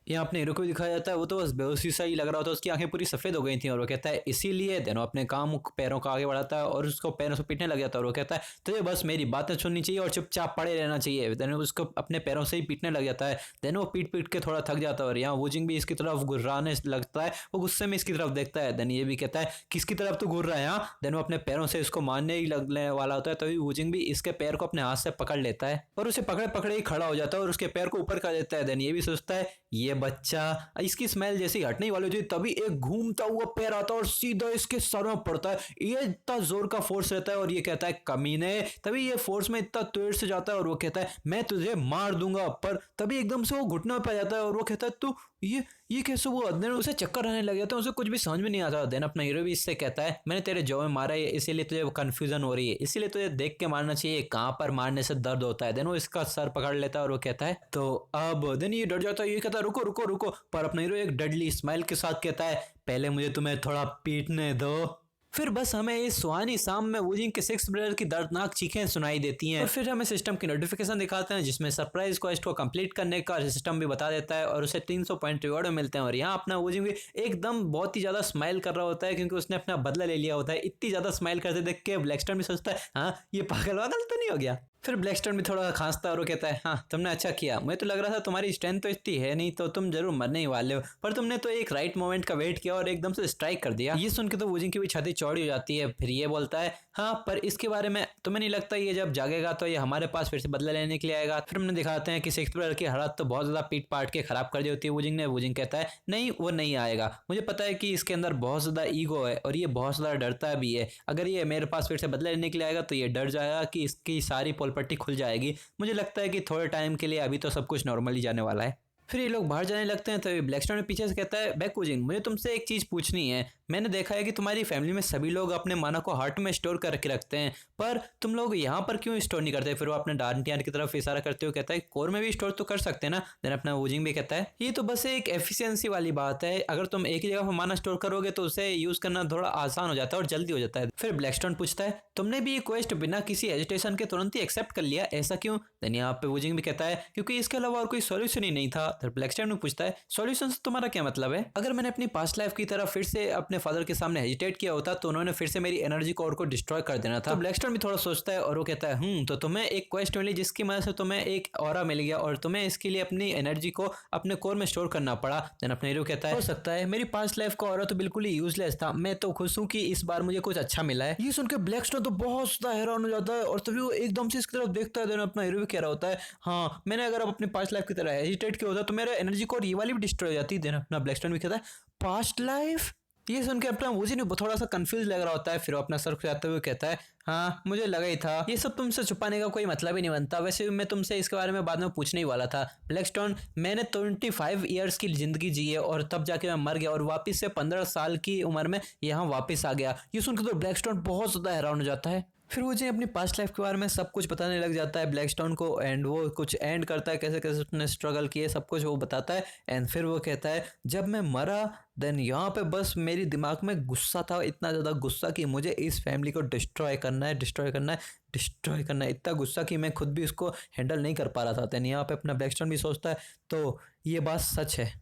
यहाँ अपने हीरो को भी दिखाया जाता है वो तो बस बेहोशी सा ही लग रहा होता है, उसकी आंखें पूरी सफेद हो गई थी और वो कहता है इसीलिए। देन अपने काम पैरों को आगे बढ़ाता है और उसको पैरों से पीटने लग जाता है और वो कहता है तुझे बस मेरी बातें सुननी चाहिए और चुपचाप पड़े रहना चाहिए। देन उसको अपने पैरों से ही पीटने लग जाता है। देन वो पीट पीट के थोड़ा थक जाता है और यहाँ वुजिंग भी इसकी तरफ घुर्राने लगता है, वो गुस्से में इसकी तरफ देखता है। देन ये भी कहता है किसकी तरफ तू घूर रहा है यहाँ। देन वो अपने पैरों से इसको मारने ही लगने वाला होता है तभी वुजिंग भी इसके पैर को अपने हाथ से पकड़ लेता है और उसे पकड़े पकड़े ही खड़ा हो जाता है और उसके पैर को ऊपर कर देता है। देन ये भी सोचता है ये बच्चा इसकी स्मेल जैसी हटने वाली होती है तभी एक घूमता हुआ पैर आता है और सीधा इसके सर में पड़ता है। ये इतना जोर का फोर्स रहता है और ये कहता है कमीने। तभी ये फोर्स में इतना तेज से जाता है और वो कहता है मैं तुझे मार दूंगा, पर तभी एकदम से वो घुटने पे जाता है और वो कहता है तू ये कैसे वो देन उसे चक्कर आने लग जाता है, उसे कुछ भी समझ में नहीं आता। देन अपना हीरो भी इससे कहता है मैंने तेरे जॉ में मारा है इसीलिए तुझे कंफ्यूजन हो रही है, इसीलिए तुझे देख के मारना चाहिए कहाँ पर मारने से दर्द होता है। देन वो इसका सर पकड़ लेता है और वो कहता है तो अब। देन ये डर जाता है, ये कहता है रुको रुको रुको, पर अपना हीरो एक डेडली स्माइल के साथ कहता है पहले मुझे तुम्हें थोड़ा पीटने दो। फिर बस हमें इस सुहानी शाम में वुजिंग के सिक्स ब्रदर की दर्दनाक चीखें सुनाई देती हैं और फिर हमें सिस्टम की नोटिफिकेशन दिखाते हैं जिसमें सरप्राइज क्वेस्ट को कंप्लीट करने का सिस्टम भी बता देता है और उसे 300 पॉइंट रिवॉर्ड मिलते हैं। और यहाँ अपना वुजिंग भी एकदम बहुत ही ज्यादा स्माइल कर रहा होता है क्योंकि उसने अपना बदला ले लिया होता है। इतनी ज्यादा स्माइल करते देख के ब्लैकस्टोन भी सोचता है हाँ ये पागल वागल तो नहीं हो गया। फिर ब्लैकस्टोन भी थोड़ा खांसता और वो कहता है हाँ तुमने अच्छा किया, मुझे तो लग रहा था तुम्हारी स्ट्रेंथ तो इतनी है नहीं तो तुम जरूर मरने ही वाले हो, पर तुमने तो एक राइट मोमेंट का वेट किया और एकदम से स्ट्राइक कर दिया। ये सुन के तो वुजिंग की भी छाती चौड़ी हो जाती है। फिर ये बोलता है हाँ पर इसके बारे में तुम्हें नहीं लगता ये जब जागेगा तो ये हमारे पास फिर से बदला लेने के लिए आएगा? फिर हमने दिखाते हैं कि सिक्स ब्रदर की हालत तो बहुत ज्यादा पीट पाट के खराब कर दी होती है वुजिंग ने। वुजिंग कहता है नहीं वो नहीं आएगा, मुझे पता है कि इसके अंदर बहुत ज्यादा ईगो है और ये बहुत ज्यादा डरता भी है। अगर ये मेरे पास फिर से बदला लेने के लिए आएगा तो ये डर जाएगा कि इसकी सारी पोलपट्टी खुल जाएगी। मुझे लगता है कि थोड़े टाइम के लिए अभी तो सब कुछ नॉर्मली जाने वाला है। फिर ये लोग बाहर जाने लगते हैं तो ब्लैकस्टोन पीछे से कहता है बैक वुजिंग मुझे तुमसे एक चीज पूछनी है। मैंने देखा है कि तुम्हारी फैमिली में सभी लोग अपने माना को हार्ट में स्टोर करके रखते हैं, पर तुम लोग यहाँ पर क्यों स्टोर नहीं करते? फिर वो अपने डांटियान की तरफ इशारा करते हुए कहता है कोर में भी स्टोर तो कर सकते हैं ना। देन अपना वुजिंग भी कहता है ये तो बस एक एफिशिएंसी वाली बात है, अगर तुम एक ही जगह पर माना स्टोर करोगे तो उसे यूज करना थोड़ा आसान हो जाता है और जल्दी हो जाता है। फिर ब्लैकस्टोन पूछता है तुमने भी ये क्वेस्ट बिना किसी एजिटेशन के तुरंत ही एक्सेप्ट कर लिया, ऐसा क्यों? देन यहाँ पे वुजिंग भी कहता है क्योंकि इसके अलावा और कोई सोल्यूशन ही नहीं था। फिर ब्लैकस्टोन भी पूछता है सॉल्यूशन से तुम्हारा क्या मतलब है? अगर मैंने अपनी पास्ट लाइफ की तरह फिर से अपने फादर के सामने हेजिटेट किया होता तो उन्होंने फिर से मेरी एनर्जी कोर को डिस्ट्रॉय कर देना था। तो ब्लैकस्टोन भी थोड़ा सोचता है और वो कहता है तो तुम्हें एक क्वेस्ट मिली जिसकी मदद से तुम्हें एक ऑरा मिल गया और तुम्हें इसके लिए अपनी एनर्जी को अपने कोर में स्टोर करना पड़ा। देन अपने हीरो कहता है हो सकता है मेरी पास्ट लाइफ का ऑरा तो बिल्कुल ही यूजलेस था, मैं तो खुश हूँ कि इस बार मुझे कुछ अच्छा मिला है। ये सुनकर ब्लैकस्टोन तो बहुत ज्यादा हैरान हो जाता है और तभी वो एकदम से इसकी तरफ देखता है। देन अपना हीरो भी कह रहा होता है हाँ मैंने अगर अब अपनी पास्ट लाइफ की तरह हेजिटेट किया होता तो मेरा एनर्जी कोर ये वाली भी डिस्ट्रॉय हो जाती। देन अपना ब्लैकस्टोन भी कहता है पास्ट लाइफ? ये सुन के अपना वुजिंग ने थोड़ा सा कंफ्यूज लग रहा होता है। फिर वो अपना सर खुजाते हुए कहता है हाँ मुझे लगा ही था, ये सब तुमसे छुपाने का कोई मतलब ही नहीं बनता, वैसे भी मैं तुमसे इसके बारे में बाद में पूछने ही वाला था। ब्लैकस्टोन मैंने 25 ईयर्स की जिंदगी जी है और तब जाके मैं मर गया और वापस से 15 साल की उम्र में यहाँ वापस आ गया। ये सुनकर तो ब्लैकस्टोन बहुत ज्यादा हैरान हो जाता है। फिर वो जी अपनी पास्ट लाइफ के बारे में सब कुछ बताने लग जाता है ब्लैकस्टोन को एंड वो कुछ एंड करता है कैसे कैसे उसने स्ट्रगल किए सब कुछ वो बताता है। एंड फिर वो कहता है जब मैं मरा देन यहाँ पे बस मेरी दिमाग में गुस्सा था, इतना ज़्यादा गुस्सा कि मुझे इस फैमिली को डिस्ट्रॉय करना है डिस्ट्रॉय करना है डिस्ट्रॉय करना है, इतना गुस्सा कि मैं खुद भी उसको हैंडल नहीं कर पा रहा था। देन यहाँ पे अपना ब्लैकस्टोन भी सोचता है तो ये बात सच है।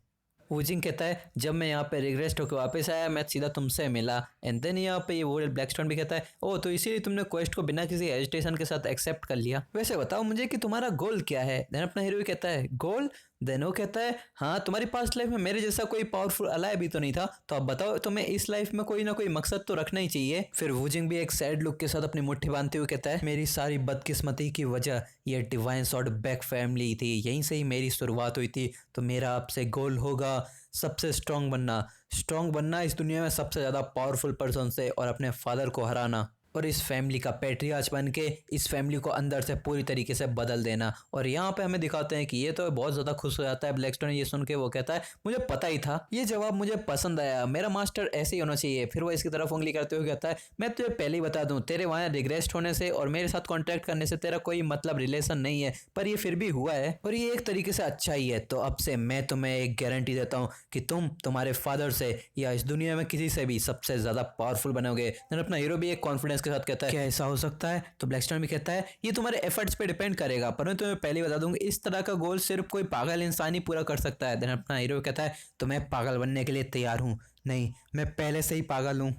वुजिंग कहता है जब मैं यहाँ पे रिग्रेस्ट होकर वापस आया मैं सीधा तुमसे मिला। एंड देन यहाँ पे ये वो ब्लैकस्टोन भी कहता है ओ तो इसीलिए तुमने क्वेस्ट को बिना किसी हेजिटेशन के साथ एक्सेप्ट कर लिया, वैसे बताओ मुझे कि तुम्हारा गोल क्या है? देन अपना हीरो भी कहता है गोल? देन वो कहता है हाँ तुम्हारी पास्ट लाइफ में मेरे जैसा कोई पावरफुल अलाय भी तो नहीं था, तो अब बताओ तुम्हें इस लाइफ में कोई ना कोई मकसद तो रखना ही चाहिए। फिर वुजिंग भी एक सैड लुक के साथ अपनी मुट्ठी बांधते हुए कहता है मेरी सारी बदकिस्मती की वजह ये डिवाइन सॉर्ड बैक फैमिली थी, यहीं से ही मेरी शुरुआत हुई थी। तो मेरा आपसे गोल होगा सबसे स्ट्रांग बनना इस दुनिया में सबसे ज़्यादा पावरफुल पर्सन से और अपने फादर को हराना और इस फैमिली का पैट्रियार्च बन के इस फैमिली को अंदर से पूरी तरीके से बदल देना। और यहाँ पे हमें दिखाते हैं कि ये तो बहुत ज़्यादा खुश हो जाता है ब्लैकस्टोन ये सुन के। वो कहता है मुझे पता ही था, ये जवाब मुझे पसंद आया, मेरा मास्टर ऐसे ही होना चाहिए। फिर वो इसकी तरफ उंगली करते हुए कहता है मैं तुझे पहले ही बता दूं तेरे वहाँ रिग्रेस्ट होने से और मेरे साथ कॉन्ट्रैक्ट करने से तेरा कोई मतलब रिलेशन नहीं है, पर ये फिर भी हुआ है और ये एक तरीके से अच्छा ही है। तो अब से मैं तुम्हें एक गारंटी देता हूँ कि तुम तुम्हारे फादर से या इस दुनिया में किसी से भी सबसे ज़्यादा पावरफुल बनोगे। अपना हीरो भी एक कॉन्फिडेंस के साथ कहता है क्या ऐसा हो सकता है? तो ब्लैकस्टोन भी कहता है ये तुम्हारे एफर्ट्स पे डिपेंड करेगा, पर मैं तुम्हें पहले ही बता दूंगा इस तरह का गोल सिर्फ कोई पागल इंसान ही पूरा कर सकता है। देन अपना हीरो कहता है तो मैं पागल बनने के लिए तैयार हूँ, नहीं मैं पहले से ही पागल हूँ।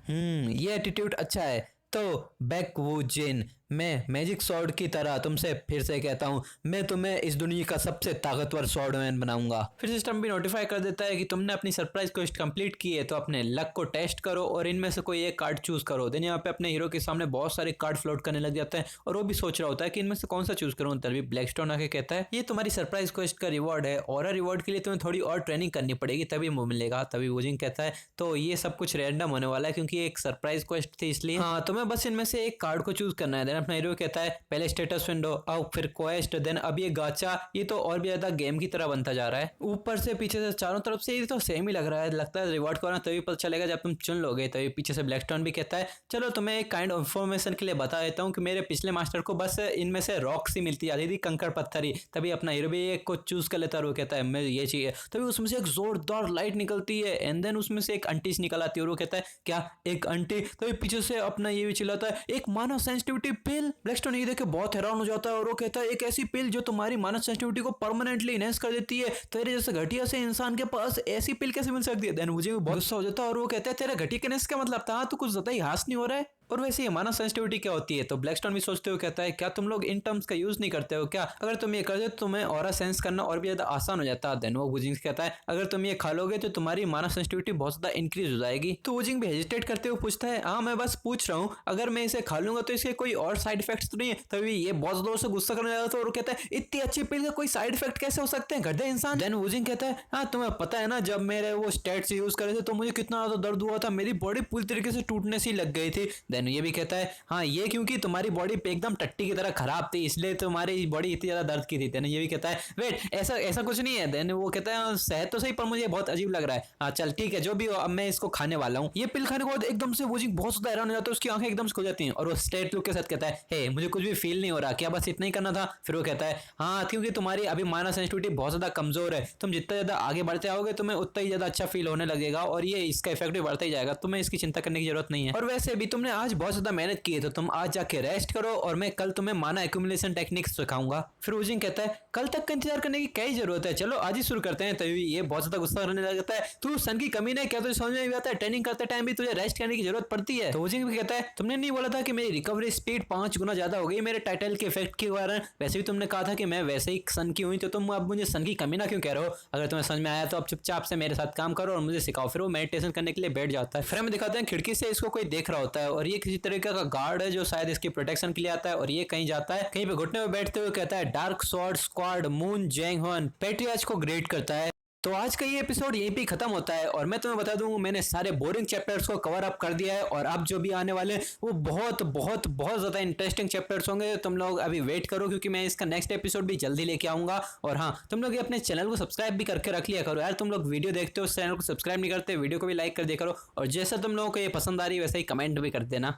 ये एटीट्यूड अच्छा है। तो बैक वुजिन मैं मैजिक स्वॉर्ड की तरह तुमसे फिर से कहता हूँ मैं तुम्हें इस दुनिया का सबसे ताकतवर स्वॉर्डमैन बनाऊंगा। फिर सिस्टम भी नोटिफाई कर देता है कि तुमने अपनी सरप्राइज क्वेस्ट कंप्लीट की है तो अपने लक को टेस्ट करो और इनमें से कोई एक कार्ड चूज करो। देन यहाँ पे अपने हीरो के सामने बहुत सारे कार्ड फ्लोट करने लग जाते हैं और वो भी सोच रहा होता है कि इनमें से कौन सा चूज करूँ। तभी ब्लैकस्टोन आके कहता है ये तुम्हारी सरप्राइज क्वेस्ट का रिवॉर्ड है और रिवॉर्ड के लिए तुम्हें थोड़ी और ट्रेनिंग करनी पड़ेगी तभी मिलेगा। तभी वुजिंग कहता है तो ये सब कुछ रैंडम होने वाला है क्योंकि एक सरप्राइज क्वेस्ट थी इसलिए हाँ तुम्हें बस इनमें से एक कार्ड को चूज करना है। देन अपना हीरो कहता है पहले स्टेटस विंडो अब फिर क्वेस्ट देन अब ये गाचा, ये तो और भी ज्यादा गेम की तरह बनता जा रहा है। ऊपर से पीछे से चारों तरफ से ये तो सेम ही लग रहा है, लगता है रिवॉर्ड को ना तभी पता चलेगा जब तुम चुन लोगे। तभी पीछे से ब्लैकस्टोन भी कहता है चलो तुम्हें एक काइंड ऑफ इन्फॉर्मेशन के लिए बता देता हूँ कि मेरे पिछले मास्टर को बस इनमें से रॉक्स ही मिलती जाती थी, कंकड़ पत्थर ही। तभी अपना हीरो भी एक को चूज कर लेता है और वो कहता है मैं ये चाहिए। तभी उसमें से एक जोरदार लाइट निकलती है एंड देन उसमें से एक आंटी निकल आती है और वो कहता है क्या एक आंटी? तभी पीछे से अपना ये भी चिल्लाता है एक मानव सेंसिटिविटी पिल। ब्लैकस्टोन ये देख के बहुत हैरान हो जाता है और वो कहता है एक ऐसी पिल जो तुम्हारी मानव सेंसिटिविटी को परमानेंटली इनहेंस कर देती है, तेरे जैसे घटिया से इंसान के पास ऐसी पिल कैसे मिल सकती है? देन मुझे बहुत गुस्सा हो जाता है और वो कहता है तेरा घटिया का मतलब था तो कुछ ज्यादा ही हास नहीं हो रहा है। और वैसे ये माना सेंसिटिविटी क्या होती है? तो ब्लैकस्टोन भी सोचते हुए कहता है, क्या तुम लोग इन टर्म्स का यूज नहीं करते हो क्या? अगर तुम ये कर दो तो तुम्हें ऑरा सेंस करना और भी ज्यादा आसान हो जाता है। देन वो वुजिंग कहता है, अगर तुम ये खा लोगे तो तुम्हारी माना सेंसिटिविटी बहुत ज्यादा इंक्रीज हो जाएगी। तो वुजिंग भी हेजिटेट करते हुए पूछता है, हाँ मैं बस पूछ रहा हूँ, अगर मैं इसे खा लूंगा तो इसके कोई और साइड इफेक्ट्स तो नहीं है? तभी ये बहुत जोर से गुस्सा करने लगा था और कहता है, इतनी अच्छी पिल का कोई साइड इफेक्ट कैसे हो सकते हैं गधे इंसान? देन वुजिंग कहता है, हाँ तुम्हें पता है ना, जब मेरे वो स्टेट्स यूज करे थे तो मुझे कितना ज्यादा दर्द हुआ था, मेरी बॉडी पूरी तरीके से टूटने सी लग गई थी। देन ये भी कहता है, हाँ ये क्योंकि तुम्हारी बॉडी पे एकदम टट्टी की तरह खराब थी, इसलिए तुम्हारी बॉडी इतनी ज्यादा दर्द की थी। देन ये भी कहता है, वेट ऐसा ऐसा कुछ नहीं है। देन वो कहता है, सहज तो सही पर मुझे बहुत अजीब लग रहा है। हाँ चल ठीक है, जो भी हो, अब मैं इसको खाने वाला हूँ। ये पिल खाने के बाद एकदम से वुजिंग बहुत ज्यादा हैरान हो जाता है, उसकी आंखें एकदम से खुल जाती हैं और वो स्ट्रेट लुक के साथ कहता है, हे मुझे कुछ भी फील नहीं हो रहा, क्या बस इतना ही करना था? फिर वो कहता है, हाँ क्योंकि तुम्हारी अभी माना सेंसिटिविटी बहुत ज्यादा कमजोर है, तुम जितना ज्यादा आगे बढ़ते आओगे तुम्हें उतना ही ज्यादा अच्छा फील होने लगेगा और ये इसका इफेक्ट भी बढ़ता ही जाएगा, तुम्हें इसकी चिंता करने की जरूरत नहीं है। और वैसे भी तुमने आज बहुत ज्यादा मेहनत की है तो तुम आज जाके रेस्ट करो और मैं कल तुम्हें माना एक्यूमुलेशन टेक्निक सिखाऊंगा। फिर वुजिंग कहता है, कल तक का इंतजार करने की क्या ही जरूरत है, चलो आज ही शुरू करते हैं। तभी ये बहुत ज्यादा गुस्सा करने लगता है, तू सन की कमी नहीं, क्या तुझे समझ में नहीं आता है ट्रेनिंग करते टाइम भी तुझे रेस्ट करने की जरूरत पड़ती है? तो वुजिंग भी कहता है, तुमने नहीं बोला था कि मेरी रिकवरी स्पीड 5 गुना ज्यादा हो गई मेरे टाइटल के इफेक्ट के कारण? वैसे भी तुमने कहा था कि मैं वैसे ही सन की हुई, तो तुम अब मुझे सन की कमी ना क्यों कह रहे हो? अगर तुम्हें समझ में आया तो अब चुपचाप से मेरे साथ काम करो और मुझे सिखाओ। फिर वो मेडिटेशन करने के लिए बैठ जाता है। फिर हमें दिखाते हैं खिड़की से इसको कोई देख रहा होता है और ये किसी तरीके का गार्ड है जो शायद इसकी प्रोटेक्शन के लिए आता है। और ये कहीं जाता है, कहीं पे घुटने में बैठते हुए कहता है, डार्क स्वॉर्ड स्क्वाड मून जैंगहन पेट्रियाज को ग्रेट करता है। तो आज का ये एपिसोड यहीं पे खत्म होता है और मैं तुम्हें बता दूं, मैंने सारे बोरिंग चैप्टर्स को कवर अप कर दिया है और अब जो भी आने वाले हैं वो बहुत बहुत बहुत ज्यादा इंटरेस्टिंग चैप्टर्स होंगे। तुम लोग अभी वेट करो क्योंकि मैं इसका नेक्स्ट एपिसोड भी जल्दी लेके आऊंगा। और हाँ, तुम लोग ये अपने चैनल को सब्सक्राइब भी करके रख लिया करो यार, तुम लोग वीडियो देखते हो चैनल को सब्सक्राइब नहीं करते, वीडियो को भी लाइक कर दिया करो और जैसा तुम लोगों को ये पसंद आ रही है वैसे ही कमेंट भी कर देना।